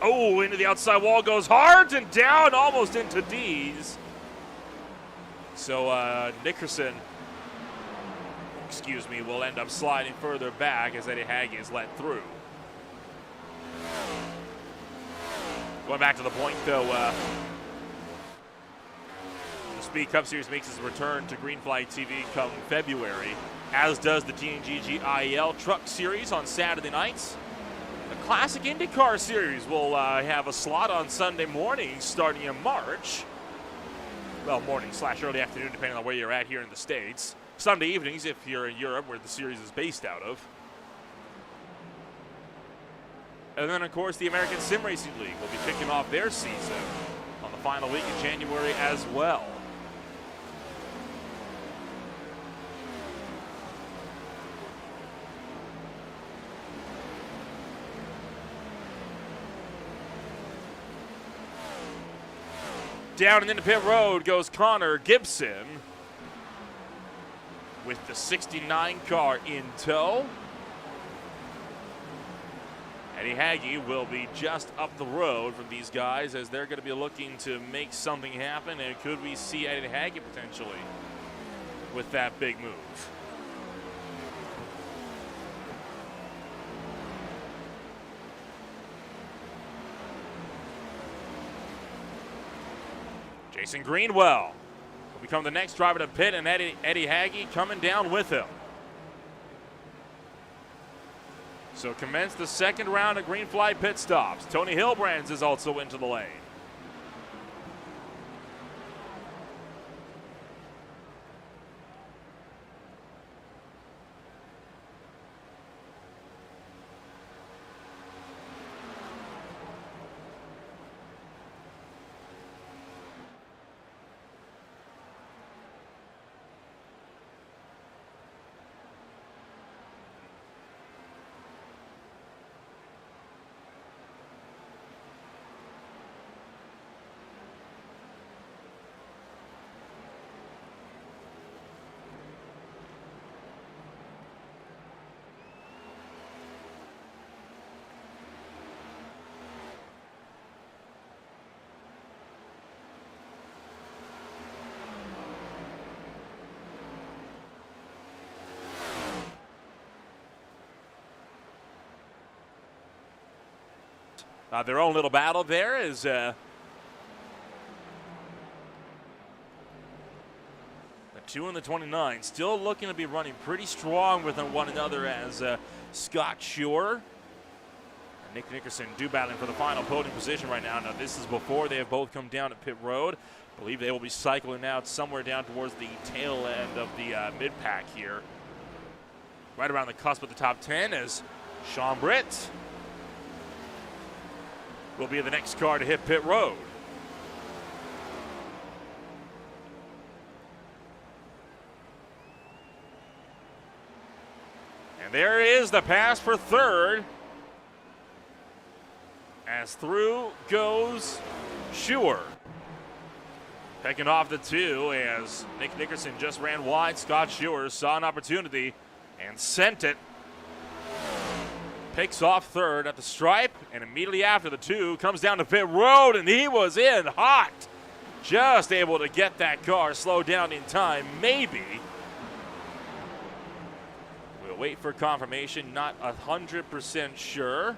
into the outside wall, goes hard and down, almost into D's. So Nickerson, will end up sliding further back as Eddie Haggy is let through. Going back to the point, though, the Speed Cup Series makes its return to Green Flag TV come February, as does the TNGG IEL Truck Series on Saturday nights. The Classic IndyCar Series will have a slot on Sunday morning starting in March. Well, morning/early afternoon, depending on where you're at here in the States. Sunday evenings if you're in Europe, where the series is based out of. And then, of course, the American Sim Racing League will be kicking off their season on the final week in January as well. Down and into pit road goes Connor Gibson with the 69 car in tow. Eddie Hagge will be just up the road from these guys as they're going to be looking to make something happen. And could we see Eddie Hagge potentially with that big move? Jason Greenwell will become the next driver to pit, and Eddie Hagge coming down with him. So commence the second round of green flag pit stops. Tony Hilbrands is also into the lane. Their own little battle there is the 2 and the 29 still looking to be running pretty strong with one another as Scott Schur and Nick Nickerson do battling for the final podium position right now. Now this is before they have both come down to pit road. I believe they will be cycling out somewhere down towards the tail end of the mid-pack here. Right around the cusp of the top 10 as Sean Britt will be the next car to hit pit road. And there is the pass for third. As through goes Schur. Picking off the 2 as Nick Nickerson just ran wide. Scott Schur saw an opportunity and sent it. Picks off third at the stripe, and immediately after the 2 comes down to pit road, and he was in hot. Just able to get that car slowed down in time, maybe. We'll wait for confirmation, not 100% sure.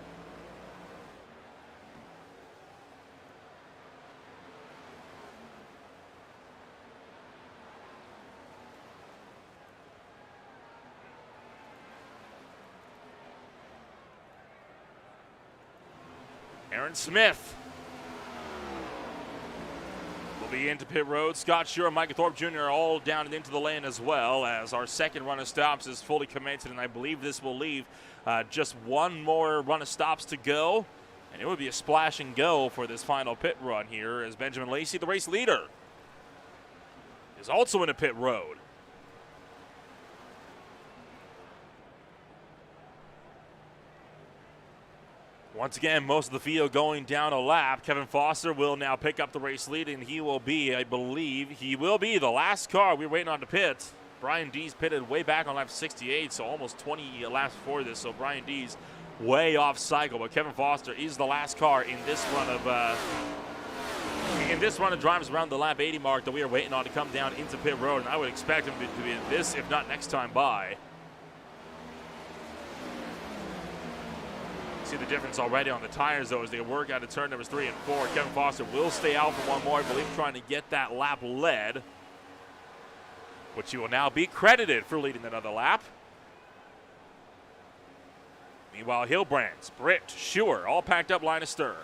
Aaron Smith will be into pit road. Scott Schur and Michael Thorpe Jr. are all down and into the lane as well as our second run of stops is fully commenced, and I believe this will leave just one more run of stops to go, and it would be a splash and go for this final pit run here as Benjamin Lacey, the race leader, is also into pit road. Once again, most of the field going down a lap. Kevin Foster will now pick up the race lead, and he will be, I believe, the last car we're waiting on to pit. Brian Dees pitted way back on lap 68, so almost 20 laps before this, so Brian Dees way off cycle. But Kevin Foster is the last car in this run of drivers around the lap 80 mark that we are waiting on to come down into pit road, and I would expect him to be this, if not next time by. see the difference already on the tires, though, as they work out of turn numbers 3 and 4. Kevin Foster will stay out for one more, I believe, trying to get that lap led, which he will now be credited for leading another lap. Meanwhile, Hilbrands, Britt, Schuer, all packed up line astern.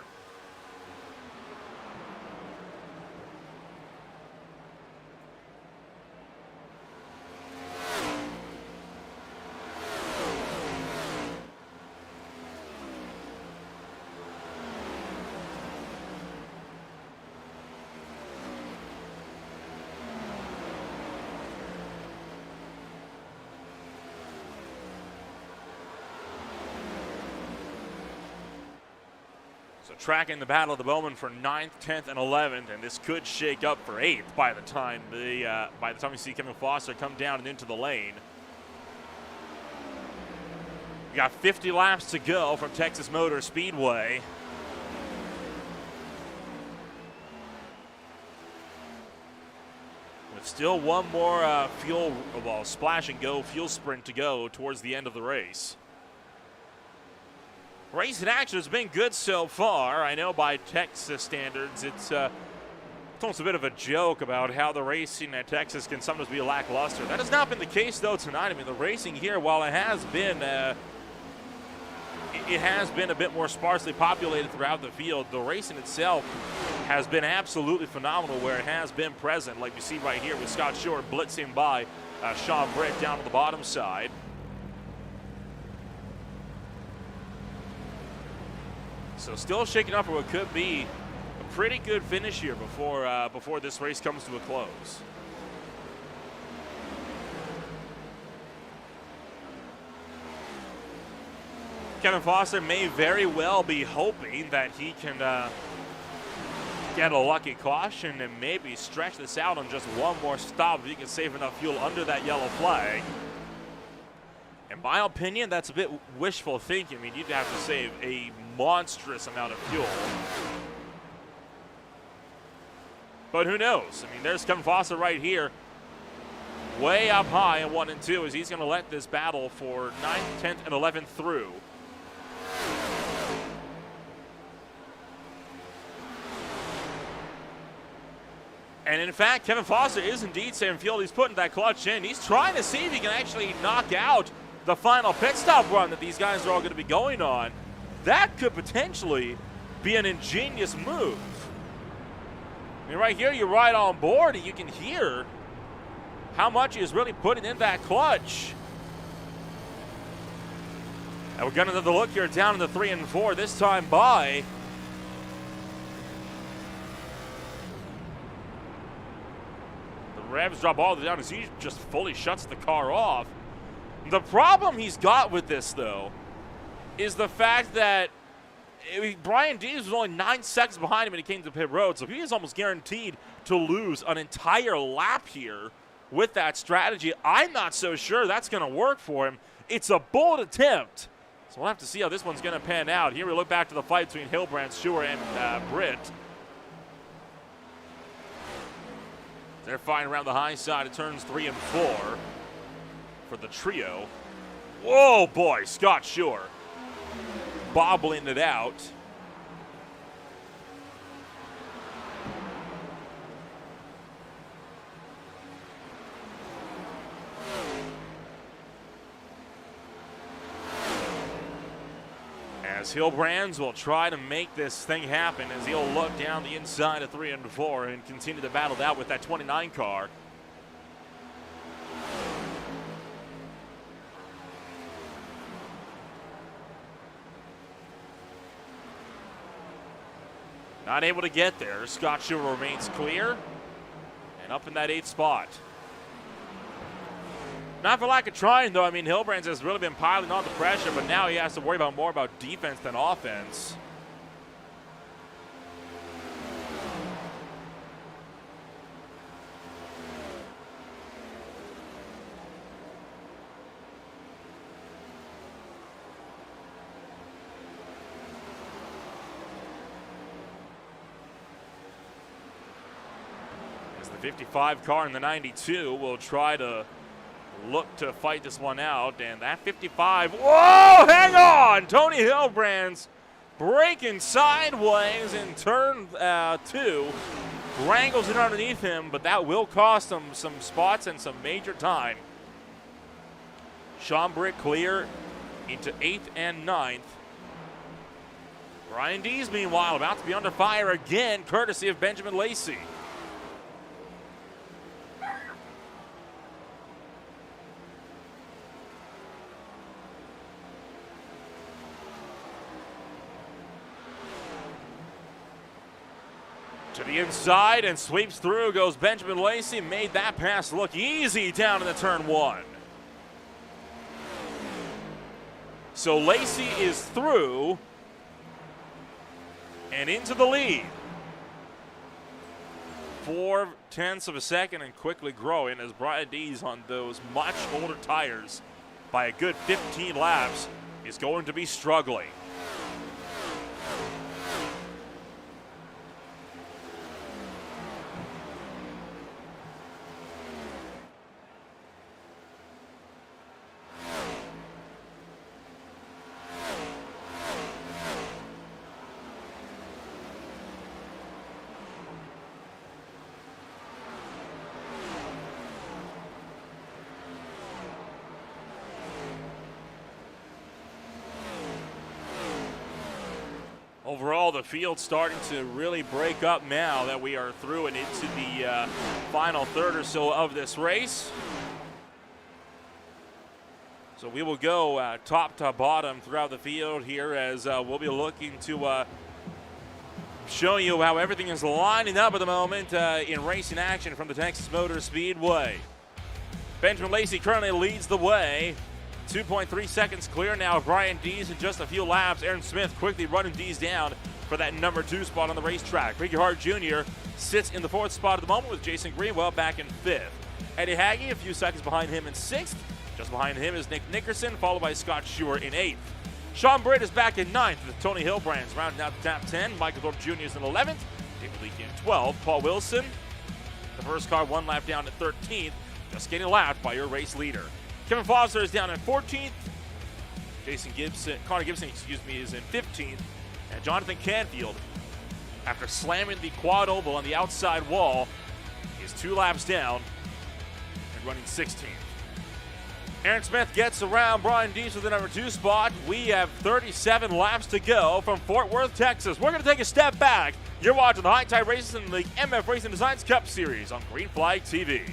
So tracking the battle of the Bowman for 9th, 10th, and 11th, and this could shake up for 8th by the time we see Kevin Foster come down and into the lane. We got 50 laps to go from Texas Motor Speedway. With still one more splash and go fuel sprint to go towards the end of the race. Race in action has been good so far. I know by Texas standards, it's almost a bit of a joke about how the racing at Texas can sometimes be lackluster. That has not been the case, though, tonight. I mean, the racing here, while it has been a bit more sparsely populated throughout the field, the racing itself has been absolutely phenomenal where it has been present, like you see right here with Scott Short blitzing by Sean Britt down to the bottom side. So still shaking up for what could be a pretty good finish here before this race comes to a close. Kevin Foster may very well be hoping that he can get a lucky caution and maybe stretch this out on just one more stop if he can save enough fuel under that yellow flag. In my opinion, that's a bit wishful thinking. I mean, you'd have to save a monstrous amount of fuel. But who knows? I mean, there's Kevin Foster right here, way up high in 1 and 2, as he's going to let this battle for 9th, 10th, and 11th through. And in fact, Kevin Foster is indeed saving fuel. He's putting that clutch in. He's trying to see if he can actually knock out the final pit stop run that these guys are all going to be going on. That could potentially be an ingenious move. I mean, right here, you're right on board, and you can hear how much he is really putting in that clutch. And we're getting another look here down in the 3 and 4, this time by the revs drop all the way down as he just fully shuts the car off. The problem he's got with this, though, is the fact that Brian Dees was only 9 seconds behind him when he came to pit road, so he is almost guaranteed to lose an entire lap here with that strategy. I'm not so sure that's going to work for him. It's a bold attempt, so we'll have to see how this one's going to pan out. Here we look back to the fight between Hilbrand, Schuer, and Britt. They're fighting around the high side of turns 3 and 4. For the trio. Whoa, boy, Scott Shore bobbling it out. As Hilbrands will try to make this thing happen as he'll look down the inside of 3 and 4 and continue to battle it out with that 29 car. Not able to get there. Scott Schuer remains clear and up in that 8th spot. Not for lack of trying, though. I mean, Hilbrands has really been piling on the pressure, but now he has to worry more about defense than offense. As the 55 car in the 92 will try to look to fight this one out. And that 55, whoa, hang on! Tony Hildebrand's breaking sideways in turn 2. Wrangles it underneath him, but that will cost him some spots and some major time. Sean Britt clear into 8th and 9th. Brian Dees, meanwhile, about to be under fire again, courtesy of Benjamin Lacey. To the inside and sweeps through goes Benjamin Lacey. Made that pass look easy down in the turn 1. So Lacey is through and into the lead. 0.4 of a second and quickly growing as Brian Dees on those much older tires by a good 15 laps is going to be struggling. Overall, the field's starting to really break up now that we are through and into the final third or so of this race. So we will go top to bottom throughout the field here as we'll be looking to show you how everything is lining up at the moment in racing action from the Texas Motor Speedway. Benjamin Lacey currently leads the way. 2.3 seconds clear now of Brian Dees in just a few laps. Aaron Smith quickly running Dees down for that number 2 spot on the racetrack. Ricky Hart Jr. sits in the 4th spot at the moment with Jason Greenwell back in 5th. Eddie Hagge a few seconds behind him in 6th. Just behind him is Nick Nickerson, followed by Scott Stewart in 8th. Sean Britt is back in 9th with Tony Hildebrand's rounding out the top 10. Michael Thorpe Jr. is in 11th. David Leakey in 12th. Paul Wilson, the first car, 1 lap down at 13th. Just getting lapped by your race leader. Kevin Foster is down in 14th. Connor Gibson, is in 15th. And Jonathan Canfield, after slamming the quad oval on the outside wall, is 2 laps down and running 16th. Aaron Smith gets around Brian Dees with the number 2 spot. We have 37 laps to go from Fort Worth, Texas. We're going to take a step back. You're watching the High Tide Races in the MF Racing Designs Cup Series on Green Flag TV.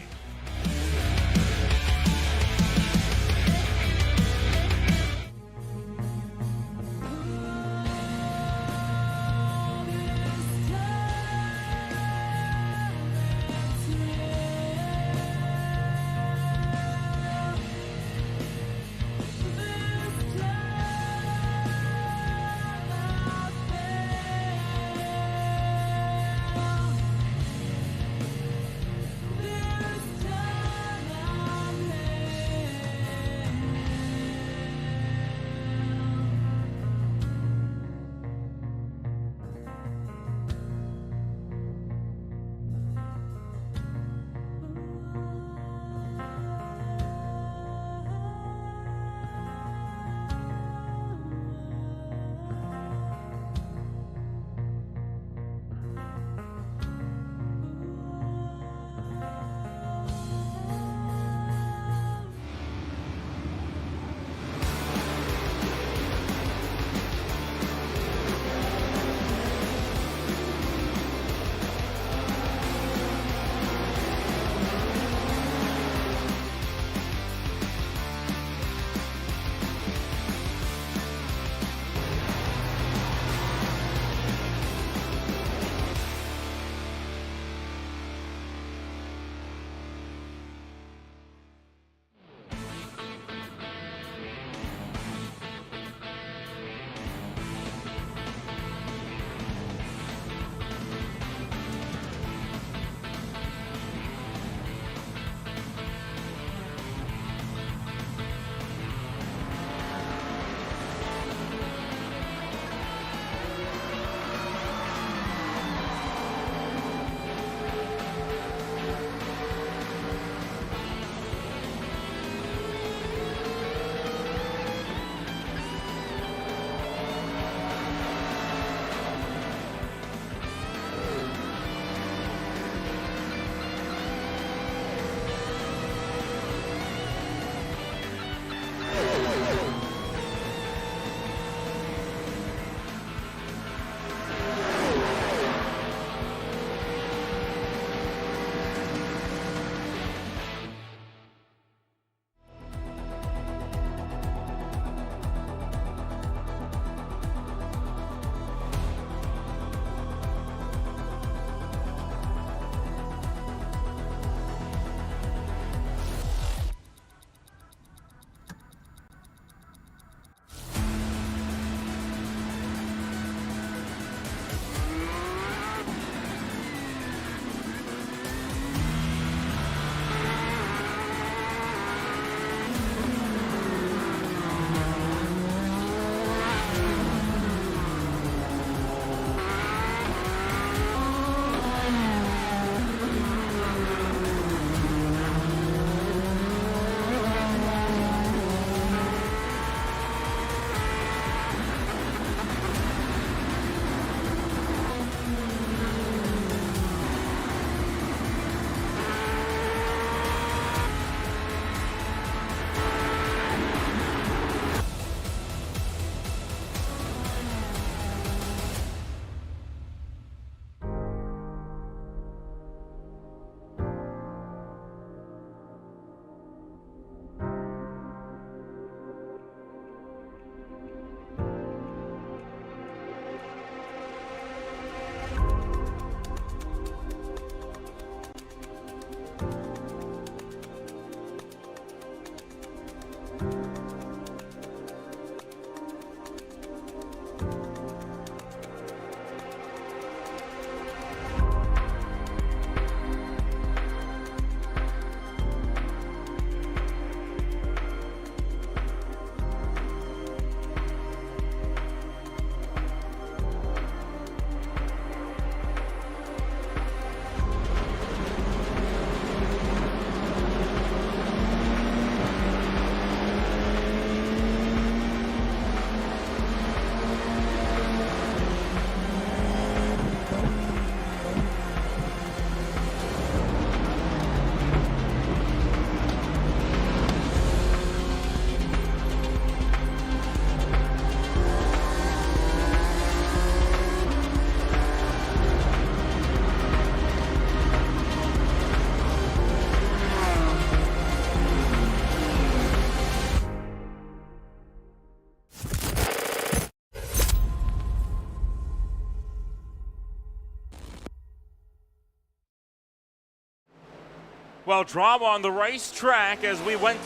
Well, drama on the racetrack as we were in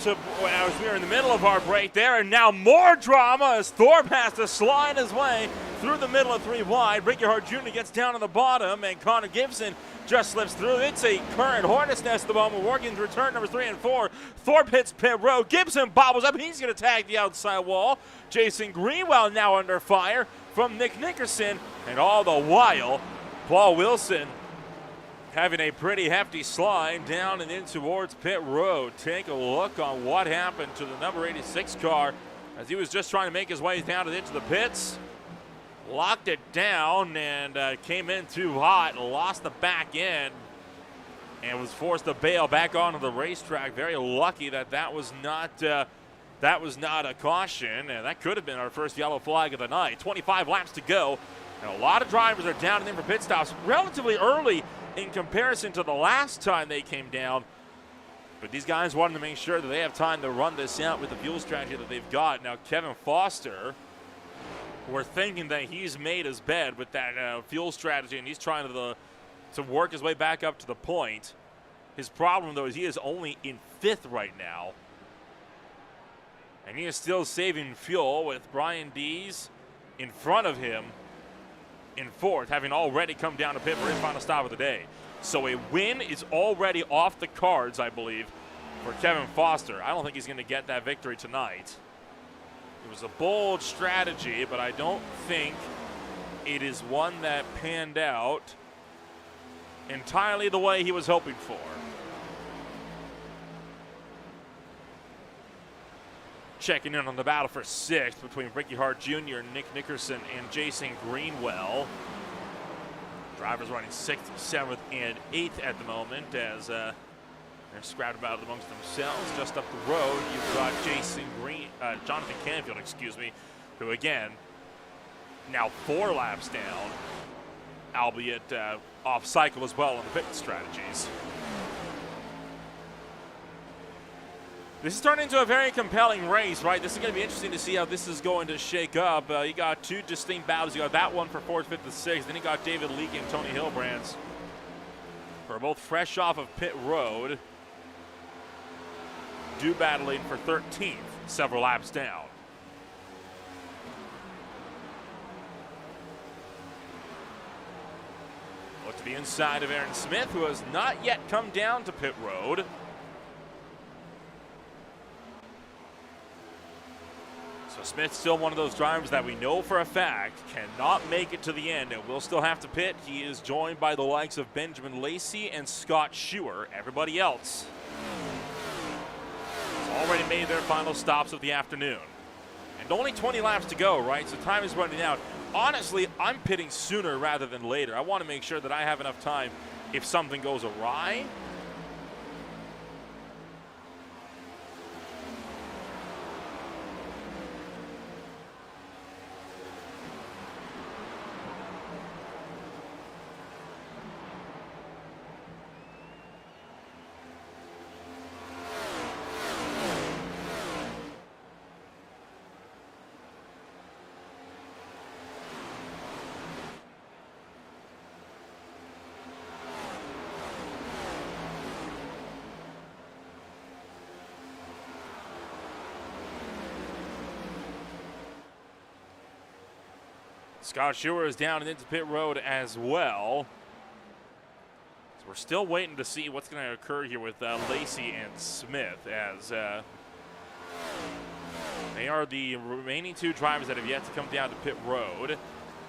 the middle of our break there, and now more drama as Thorpe has to slide his way through the middle of 3 wide. Ricky Hart Jr. gets down on the bottom, and Connor Gibson just slips through. It's a current hornet's nest at the moment, working through turn numbers 3 and 4. Thorpe hits pit road. Gibson bobbles up. He's going to tag the outside wall. Jason Greenwell now under fire from Nick Nickerson, and all the while, Paul Wilson having a pretty hefty slide down and in towards pit road. Take a look on what happened to the number 86 car as he was just trying to make his way down into the pits. Locked it down and came in too hot, lost the back end, and was forced to bail back onto the racetrack. Very lucky that was not a caution, and that could have been our first yellow flag of the night. 25 laps to go, and a lot of drivers are down and in for pit stops relatively early in comparison to the last time they came down. But these guys wanted to make sure that they have time to run this out with the fuel strategy that they've got. Now Kevin Foster, we're thinking that he's made his bed with that fuel strategy, and he's trying to work his way back up to the point. His problem, though, is he is only in 5th right now. And he is still saving fuel with Brian Dees in front of him in 4th, having already come down to pit for his final stop of the day. So a win is already off the cards, I believe, for Kevin Foster. I don't think he's going to get that victory tonight. It was a bold strategy, but I don't think it is one that panned out entirely the way he was hoping for. Checking in on the battle for 6th between Ricky Hart Jr., Nick Nickerson, and Jason Greenwell. Drivers running 6th, 7th, and 8th at the moment as they're scrapped about it amongst themselves. Just up the road, you've got Jonathan Canfield, who again, now 4 laps down, albeit off cycle as well on the pit strategies. This is turning into a very compelling race, right? This is going to be interesting to see how this is going to shake up. You got 2 distinct battles. You got that one for 4th, 5th, and 6th. Then you got David Leake and Tony Hilbrands, who are both fresh off of pit road, battling for 13th, several laps down. Look to the inside of Aaron Smith, who has not yet come down to pit road. So Smith's still one of those drivers that we know for a fact cannot make it to the end and will still have to pit. He is joined by the likes of Benjamin Lacey and Scott Schuer. Everybody else has already made their final stops of the afternoon. And only 20 laps to go, right? So time is running out. Honestly, I'm pitting sooner rather than later. I want to make sure that I have enough time if something goes awry. Scott Schuer is down and into pit road as well. So we're still waiting to see what's going to occur here with Lacey and Smith, as they are the remaining 2 drivers that have yet to come down to pit road.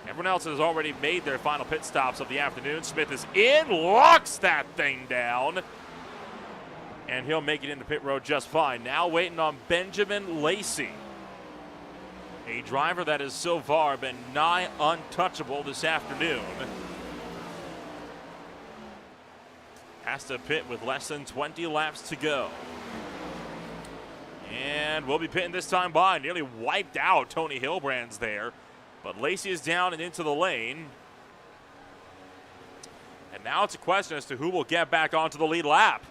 Everyone else has already made their final pit stops of the afternoon. Smith is in, locks that thing down, and he'll make it into pit road just fine. Now waiting on Benjamin Lacey, a driver that has so far been nigh untouchable this afternoon. Has to pit with less than 20 laps to go. And we'll be pitting this time by. Nearly wiped out Tony Hilbrands there. But Lacey is down and into the lane. And now it's a question as to who will get back onto the lead lap.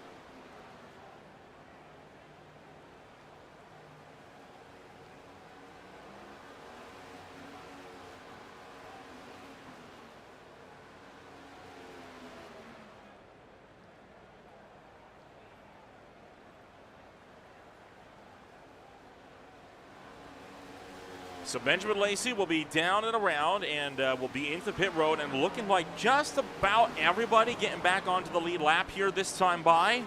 So Benjamin Lacey will be down and around and will be into the pit road, and looking like just about everybody getting back onto the lead lap here this time by.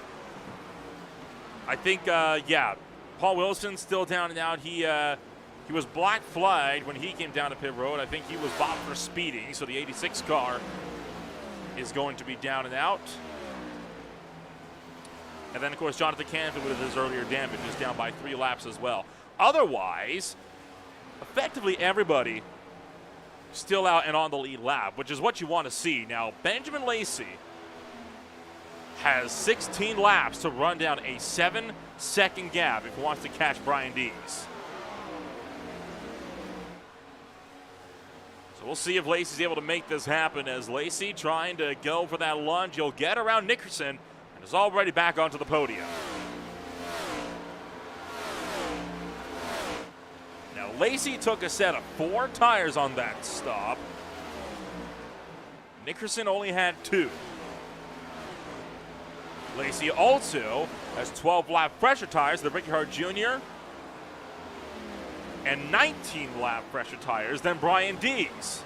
I think, yeah, Paul Wilson's still down and out. He was black flagged when he came down to pit road. I think he was bopped for speeding, so the 86 car is going to be down and out. And then, of course, Jonathan Canfield with his earlier damage is down by 3 laps as well. Otherwise, effectively everybody still out and on the lead lap, which is what you want to see. Now, Benjamin Lacey has 16 laps to run down a 7-second gap if he wants to catch Brian Dees. So we'll see if Lacey's able to make this happen, as Lacey trying to go for that lunge. He'll get around Nickerson and is already back onto the podium. Now, Lacey took a set of 4 tires on that stop. Nickerson only had 2. Lacey also has 12-lap pressure tires, the Ricky Hart Jr., and 19-lap pressure tires than Brian Dees.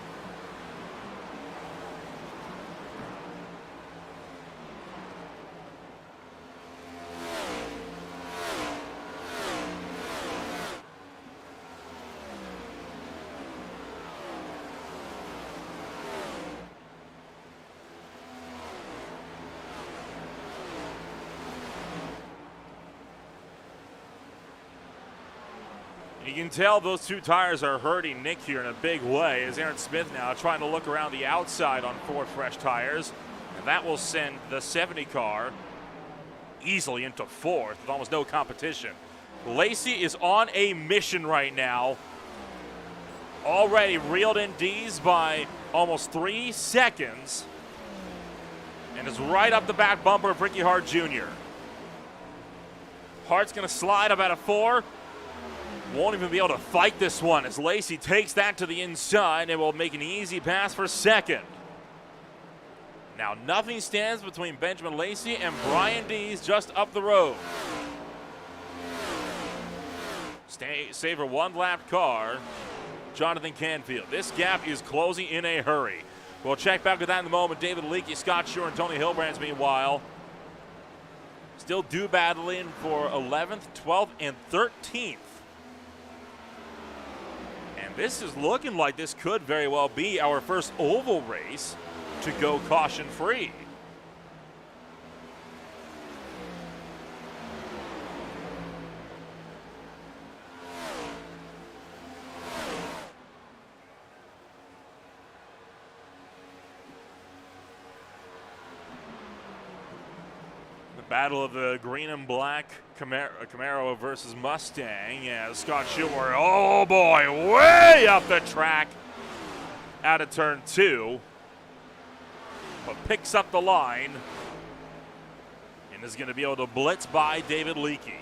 You can tell those 2 tires are hurting Nick here in a big way, as Aaron Smith now trying to look around the outside on 4 fresh tires. And that will send the 70 car easily into 4th with almost no competition. Lacey is on a mission right now. Already reeled in Dees by almost 3 seconds. And is right up the back bumper of Ricky Hart Jr. Hart's going to slide about a 4. Won't even be able to fight this one as Lacey takes that to the inside and will make an easy pass for 2nd. Now nothing stands between Benjamin Lacey and Brian Dees just up the road. Save a 1-lap car, Jonathan Canfield. This gap is closing in a hurry. We'll check back with that in a moment. David Leakey, Scott Shore, and Tony Hilbrands, meanwhile, still do battling for 11th, 12th, and 13th. And this is looking like this could very well be our first oval race to go caution-free. Battle of the green and black Camaro versus Mustang. Yeah, Scott Schumer, oh boy, way up the track out of turn 2. But picks up the line and is going to be able to blitz by David Leakey.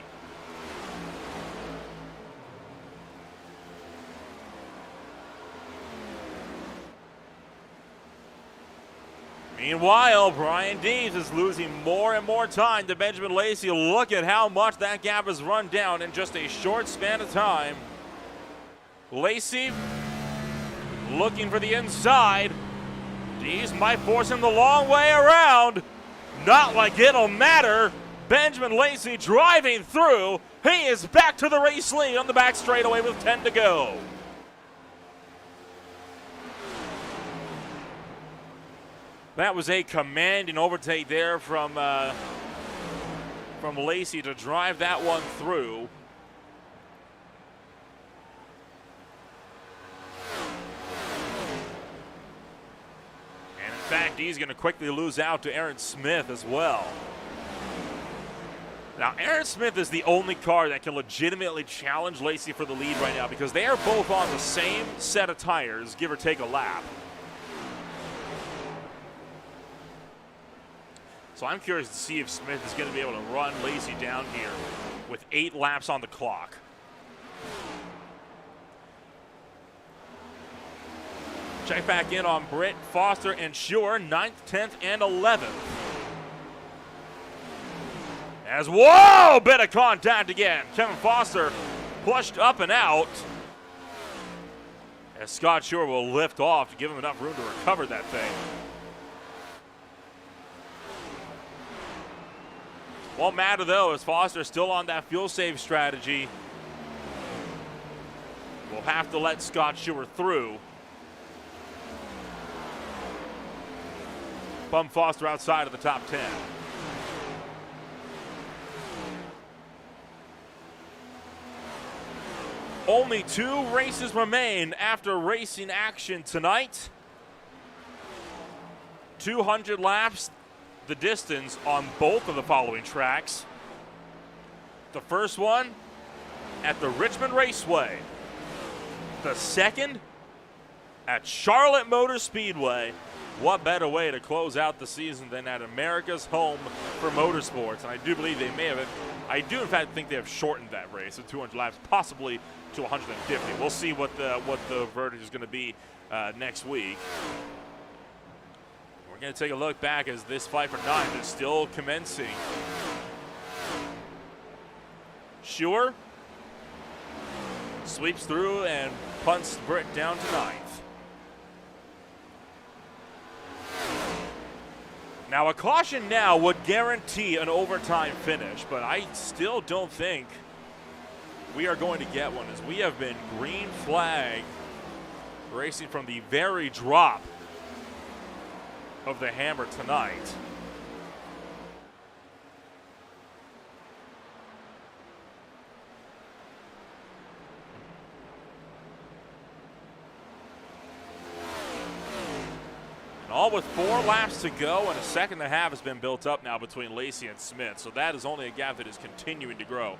Meanwhile, Brian Dees is losing more and more time to Benjamin Lacey. Look at how much that gap has run down in just a short span of time. Lacey looking for the inside. Dees might force him the long way around. Not like it'll matter. Benjamin Lacey driving through. He is back to the race lead on the back straightaway with 10 to go. That was a commanding overtake there from Lacey to drive that one through. And in fact, he's going to quickly lose out to Aaron Smith as well. Now, Aaron Smith is the only car that can legitimately challenge Lacey for the lead right now, because they are both on the same set of tires, give or take a lap. So I'm curious to see if Smith is going to be able to run Lacey down here with 8 laps on the clock. Check back in on Britt, Foster, and Shore, 9th, 10th, and 11th. As, whoa, bit of contact again. Kevin Foster pushed up and out. As Scott Shore will lift off to give him enough room to recover that thing. Won't matter though, as Foster's still on that fuel save strategy. We'll have to let Scott Shore through. Bum Foster outside of the top 10. Only 2 races remain after racing action tonight. 200 laps, the distance on both of the following tracks. The first one at the Richmond Raceway. The second at Charlotte Motor Speedway. What better way to close out the season than at America's home for motorsports? And I do believe they may have, I do in fact think they have shortened that race of 200 laps, possibly to 150. We'll see what the verdict is going to be next week. We're going to take a look back as this fight for 9 is still commencing. Sure sweeps through and punts Britt down to 9th. Now, a caution now would guarantee an overtime finish, but I still don't think we are going to get one, as we have been green flagged racing from the very drop of the hammer tonight. And all with 4 laps to go, and a second and a half has been built up now between Lacey and Smith. So that is only a gap that is continuing to grow.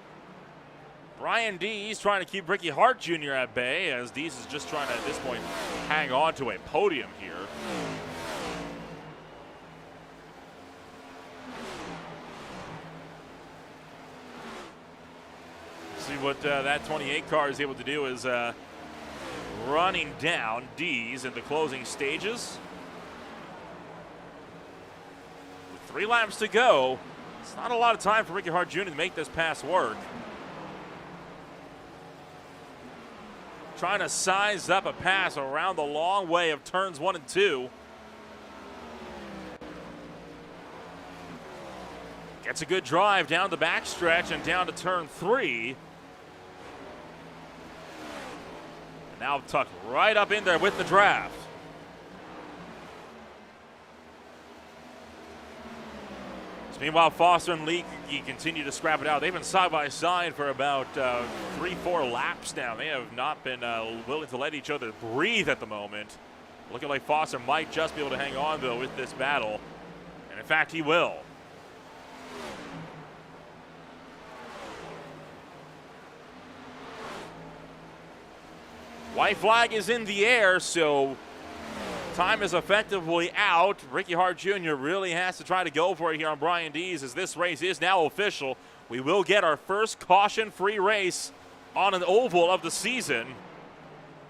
Brian Dees trying to keep Ricky Hart Jr. at bay, as Dees is just trying to, at this point, hang on to a podium here. See what that 28 car is able to do is running down Dees in the closing stages. 3 laps to go. It's not a lot of time for Ricky Hart Jr. to make this pass work. Trying to size up a pass around the long way of turns 1 and 2. Gets a good drive down the backstretch and down to turn 3. And now tucked right up in there with the draft. Meanwhile, Foster and Leakey continue to scrap it out. They've been side by side for about 3-4 laps now. They have not been willing to let each other breathe at the moment. Looking like Foster might just be able to hang on, though, with this battle. And in fact, he will. White flag is in the air, so time is effectively out. Ricky Hart Jr. really has to try to go for it here on Brian Dees, as this race is now official. We will get our first caution-free race on an oval of the season.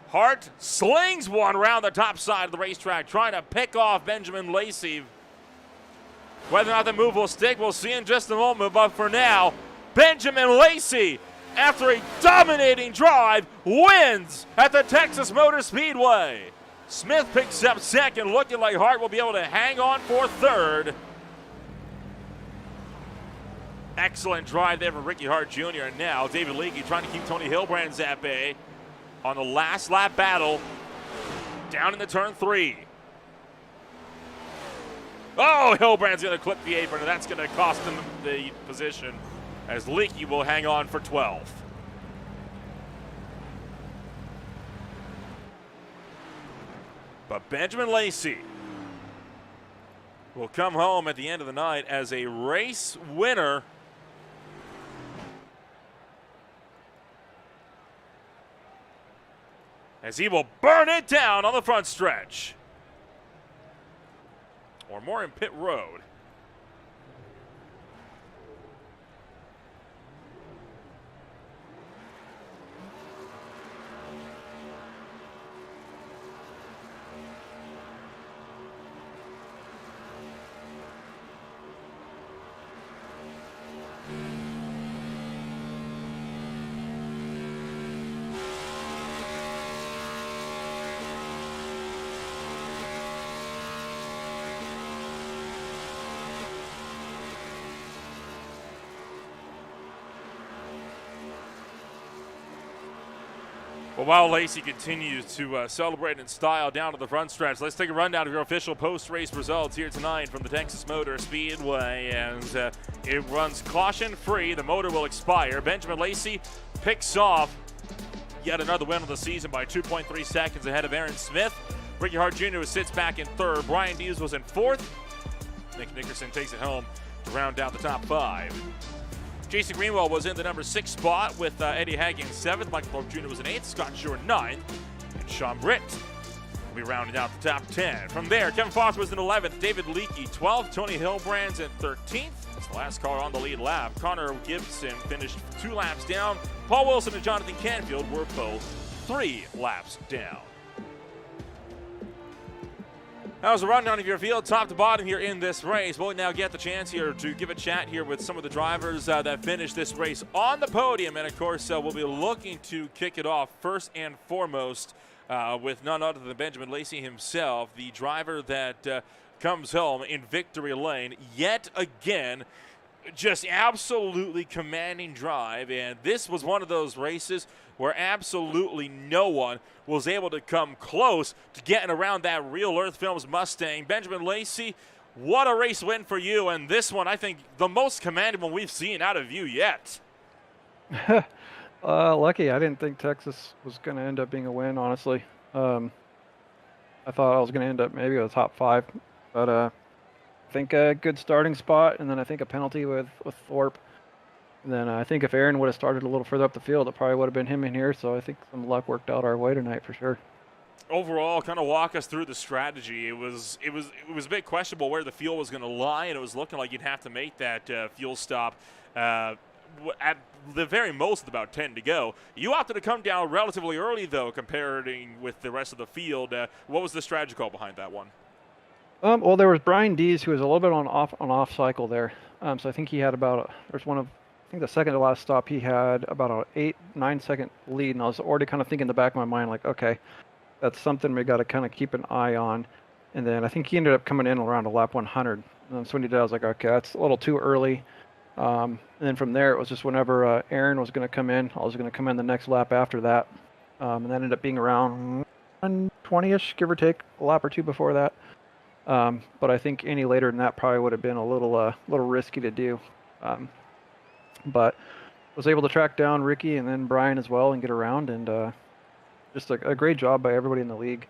Hart slings one around the top side of the racetrack, trying to pick off Benjamin Lacey. Whether or not the move will stick, we'll see in just a moment. But for now, Benjamin Lacey, after a dominating drive, wins at the Texas Motor Speedway. Smith picks up second, looking like Hart will be able to hang on for third. Excellent drive there from Ricky Hart Jr. And now David Leakey trying to keep Tony Hilbrand's at bay on the last lap battle down in the turn 3. Oh, Hilbrand's going to clip the apron, and that's going to cost him the position, as Leakey will hang on for 12th. But Benjamin Lacey will come home at the end of the night as a race winner. As he will burn it down on the front stretch. Or more in pit road. Well, while Lacey continues to celebrate in style down to the front stretch, let's take a rundown of your official post-race results here tonight from the Texas Motor Speedway. As it runs caution-free, the motor will expire. Benjamin Lacey picks off yet another win of the season by 2.3 seconds ahead of Aaron Smith. Ricky Hart Jr. sits back in third. Brian Dees was in fourth. Nick Nickerson takes it home to round out the top 5. Jason Greenwell was in the number 6 spot with Eddie Hagging 7th. Michael Thorpe Jr. was in 8th. Scott Shore 9th. And Sean Britt will be rounding out the top 10. From there, Kevin Fox was in 11th. David Leakey 12th. Tony Hilbrands in 13th. That's the last car on the lead lap. Connor Gibson finished 2 laps down. Paul Wilson and Jonathan Canfield were both 3 laps down. That was a rundown of your field, top to bottom here in this race. We'll now get the chance here to give a chat here with some of the drivers that finished this race on the podium. And, of course, we'll be looking to kick it off first and foremost with none other than Benjamin Lacey himself, the driver that comes home in victory lane yet again. Just absolutely commanding drive, and this was one of those races where absolutely no one was able to come close to getting around that Real Earth Films Mustang. Benjamin Lacey, what a race win for you, and this one I think the most commanding one we've seen out of you yet. Lucky. I didn't think Texas was going to end up being a win, honestly. I thought I was going to end up maybe with a top 5, but I think a good starting spot, and then I think a penalty with Thorpe. And then I think if Aaron would have started a little further up the field, it probably would have been him in here. So I think some luck worked out our way tonight for sure. Overall, kind of walk us through the strategy. It was a bit questionable where the fuel was going to lie, and it was looking like you'd have to make that fuel stop at the very most with about 10 to go. You opted to come down relatively early, though, comparing with the rest of the field. What was the strategy call behind that one? Well, there was Brian Dees, who was a little bit on off cycle there. So I think he had about I think the second to last stop he had about an 8-9 second lead, and I was already kind of thinking in the back of my mind like, okay, that's something we got to kind of keep an eye on. And then I think he ended up coming in around a lap 100. And so when he did, I was like, okay, that's a little too early. And then from there, it was just whenever Aaron was going to come in, I was going to come in the next lap after that. And that ended up being around 120-ish, give or take, a lap or two before that. But I think any later than that probably would have been a little risky to do. But was able to track down Ricky and then Brian as well and get around, and just a great job by everybody in the league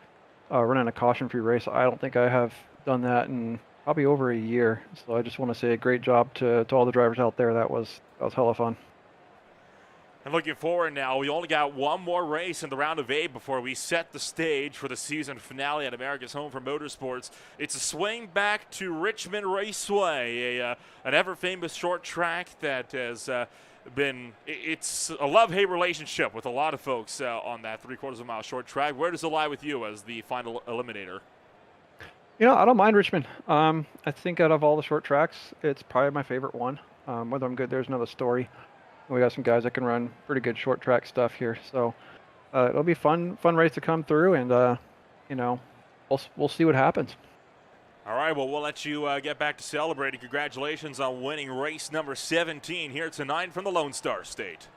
running a caution-free race. I don't think I have done that in probably over a year. So I just want to say a great job to all the drivers out there. That was hella fun. And looking forward now, we only got one more race in the round of 8 before we set the stage for the season finale at America's Home for Motorsports. It's a swing back to Richmond Raceway, an ever-famous short track that has it's a love-hate relationship with a lot of folks on that 3/4 mile short track. Where does it lie with you as the final eliminator? You know, I don't mind Richmond. I think out of all the short tracks, it's probably my favorite one. Whether I'm good, there's another story. We got some guys that can run pretty good short track stuff here, so it'll be fun race to come through, and we'll see what happens. All right, well, we'll let you get back to celebrating. Congratulations on winning race number 17 here tonight from the Lone Star State.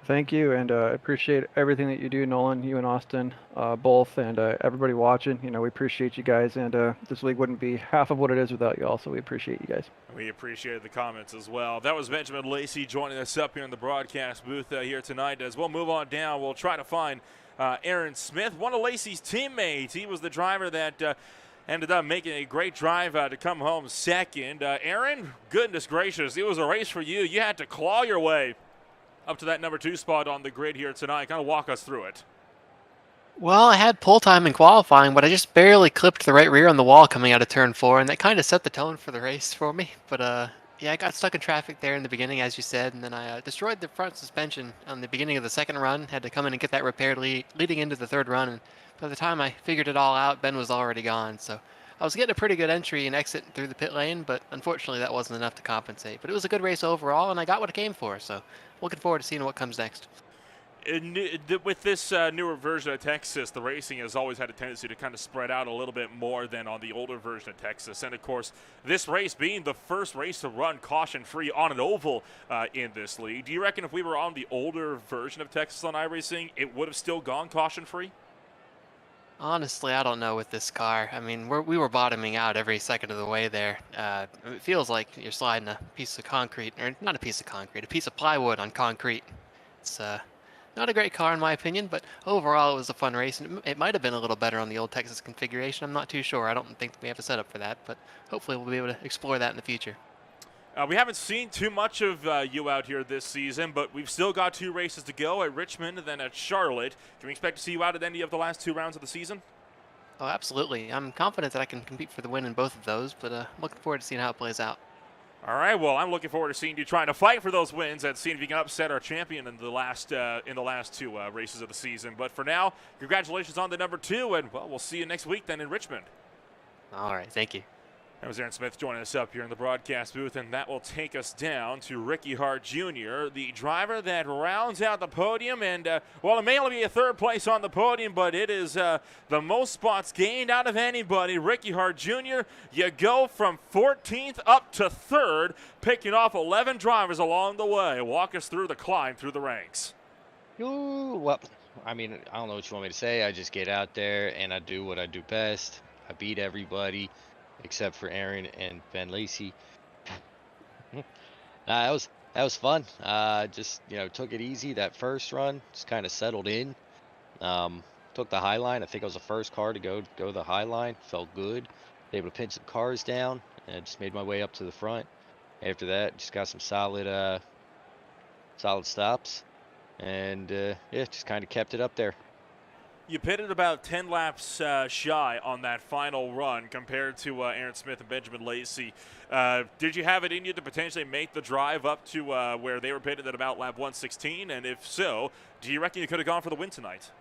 Thank you, and I appreciate everything that you do, Nolan, you and Austin, both, and everybody watching. You know, we appreciate you guys, and this league wouldn't be half of what it is without you all, so we appreciate you guys. We appreciated the comments as well. That was Benjamin Lacey joining us up here in the broadcast booth here tonight. As we'll move on down, we'll try to find Aaron Smith, one of Lacey's teammates. He was the driver that ended up making a great drive to come home second. Aaron, goodness gracious, it was a race for you. You had to claw your way up to that number 2 spot on the grid here tonight. Kind of walk us through it. Well, I had pole time in qualifying, but I just barely clipped the right rear on the wall coming out of turn 4, and that kind of set the tone for the race for me. But yeah, I got stuck in traffic there in the beginning, as you said, and then I destroyed the front suspension on the beginning of the second run. Had to come in and get that repaired leading into the third run, and by the time I figured it all out, Ben was already gone. So I was getting a pretty good entry and exit through the pit lane, but unfortunately that wasn't enough to compensate. But it was a good race overall, and I got what I came for, so looking forward to seeing what comes next. With this newer version of Texas, the racing has always had a tendency to kind of spread out a little bit more than on the older version of Texas. And, of course, this race being the first race to run caution-free on an oval in this league, do you reckon if we were on the older version of Texas on iRacing, it would have still gone caution-free? Honestly, I don't know with this car. I mean, we were bottoming out every second of the way there. It feels like you're sliding a piece of concrete, or not a piece of concrete, a piece of plywood on concrete. It's not a great car in my opinion, but overall it was a fun race, and it might have been a little better on the old Texas configuration. I'm not too sure. I don't think we have a setup for that, but hopefully we'll be able to explore that in the future. We haven't seen too much of you out here this season, but we've still got 2 races to go at Richmond and then at Charlotte. Can we expect to see you out at any of the last 2 rounds of the season? Oh, absolutely. I'm confident that I can compete for the win in both of those, but I'm looking forward to seeing how it plays out. All right, well, I'm looking forward to seeing you trying to fight for those wins and seeing if you can upset our champion in the last 2 races of the season. But for now, congratulations on the number 2, and, well, we'll see you next week then in Richmond. All right, thank you. That was Aaron Smith joining us up here in the broadcast booth, and that will take us down to Ricky Hart Jr., the driver that rounds out the podium. And, well, it may only be a 3rd place on the podium, but it is the most spots gained out of anybody. Ricky Hart Jr., you go from 14th up to 3rd, picking off 11 drivers along the way. Walk us through the climb through the ranks. Well, I mean, I don't know what you want me to say. I just get out there and I do what I do best. I beat everybody except for Aaron and Ben Lacey. That was fun. Just took it easy that first run. Just kind of settled in. Took the high line. I think I was the first car to go the high line. Felt good. Able to pinch some cars down and just made my way up to the front. After that, just got some solid stops, and yeah, just kind of kept it up there. You pitted about 10 laps shy on that final run compared to Aaron Smith and Benjamin Lacey. Did you have it in you to potentially make the drive up to where they were pitted at about lap 116? And if so, do you reckon you could have gone for the win tonight?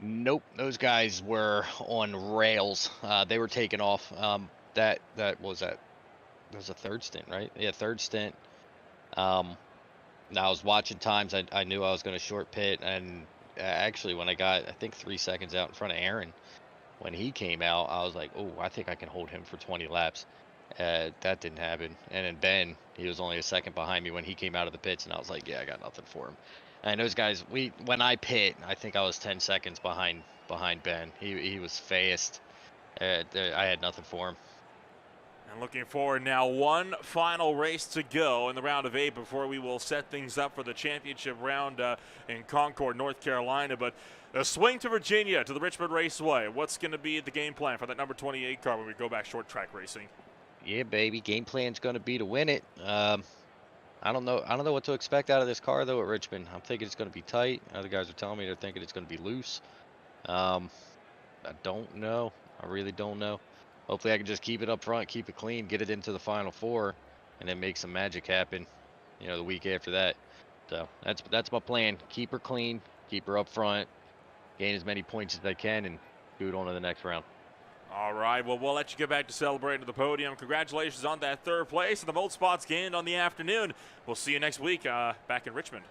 Nope, those guys were on rails. They were taking off. That was a 3rd stint, right? Yeah, 3rd stint. Now I was watching times. I knew I was going to short pit, and actually when I got, I think 3 seconds out in front of Aaron, when he came out, I was like, oh, I think I can hold him for 20 laps. That didn't happen. And then Ben, he was only a second behind me when he came out of the pits, and I was like, yeah, I got nothing for him. And those guys, when I pit, I think I was 10 seconds behind Ben. He was fast. I had nothing for him. And looking forward now, one final race to go in the round of 8 before we will set things up for the championship round in Concord, North Carolina. But a swing to Virginia, to the Richmond Raceway. What's going to be the game plan for that number 28 car when we go back short track racing? Yeah, baby. Game plan's going to be to win it. I don't know what to expect out of this car, though, at Richmond. I'm thinking it's going to be tight. Other guys are telling me they're thinking it's going to be loose. I don't know. I really don't know. Hopefully I can just keep it up front, keep it clean, get it into the Final 4, and then make some magic happen, the week after that. So that's my plan. Keep her clean, keep her up front, gain as many points as I can, and do it on to the next round. All right, well, we'll let you get back to celebrating the podium. Congratulations on that 3rd place and the most spots gained on the afternoon. We'll see you next week back in Richmond.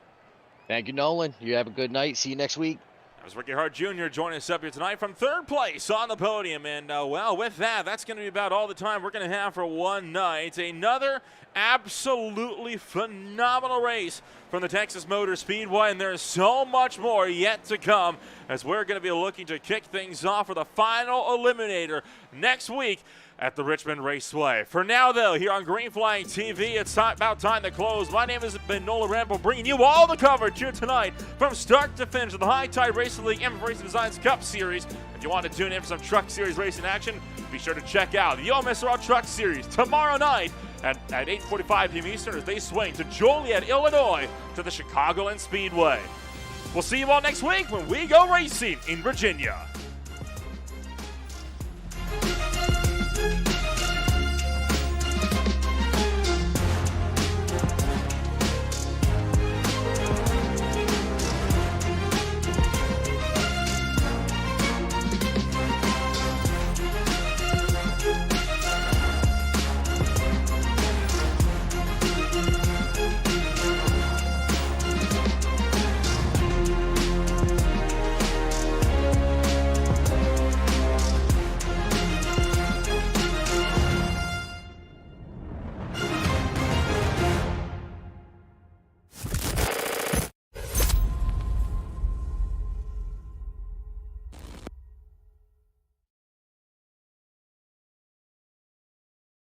Thank you, Nolan. You have a good night. See you next week. That was Ricky Hart Jr. joining us up here tonight from 3rd place on the podium. And, well, with that, that's going to be about all the time we're going to have for one night. Another absolutely phenomenal race from the Texas Motor Speedway, and there's so much more yet to come as we're going to be looking to kick things off with a final eliminator next week at the Richmond Raceway. For now, though, here on Green Flag TV, it's about time to close. My name has been Nolan Rambo, bringing you all the coverage here tonight from start to finish of the High Tide Racing League MFRD Designs Cup Series. If you want to tune in for some Truck Series racing action, be sure to check out the OMSRL Truck Series tomorrow night at 8:45 p.m. Eastern as they swing to Joliet, Illinois, to the Chicagoland Speedway. We'll see you all next week when we go racing in Virginia.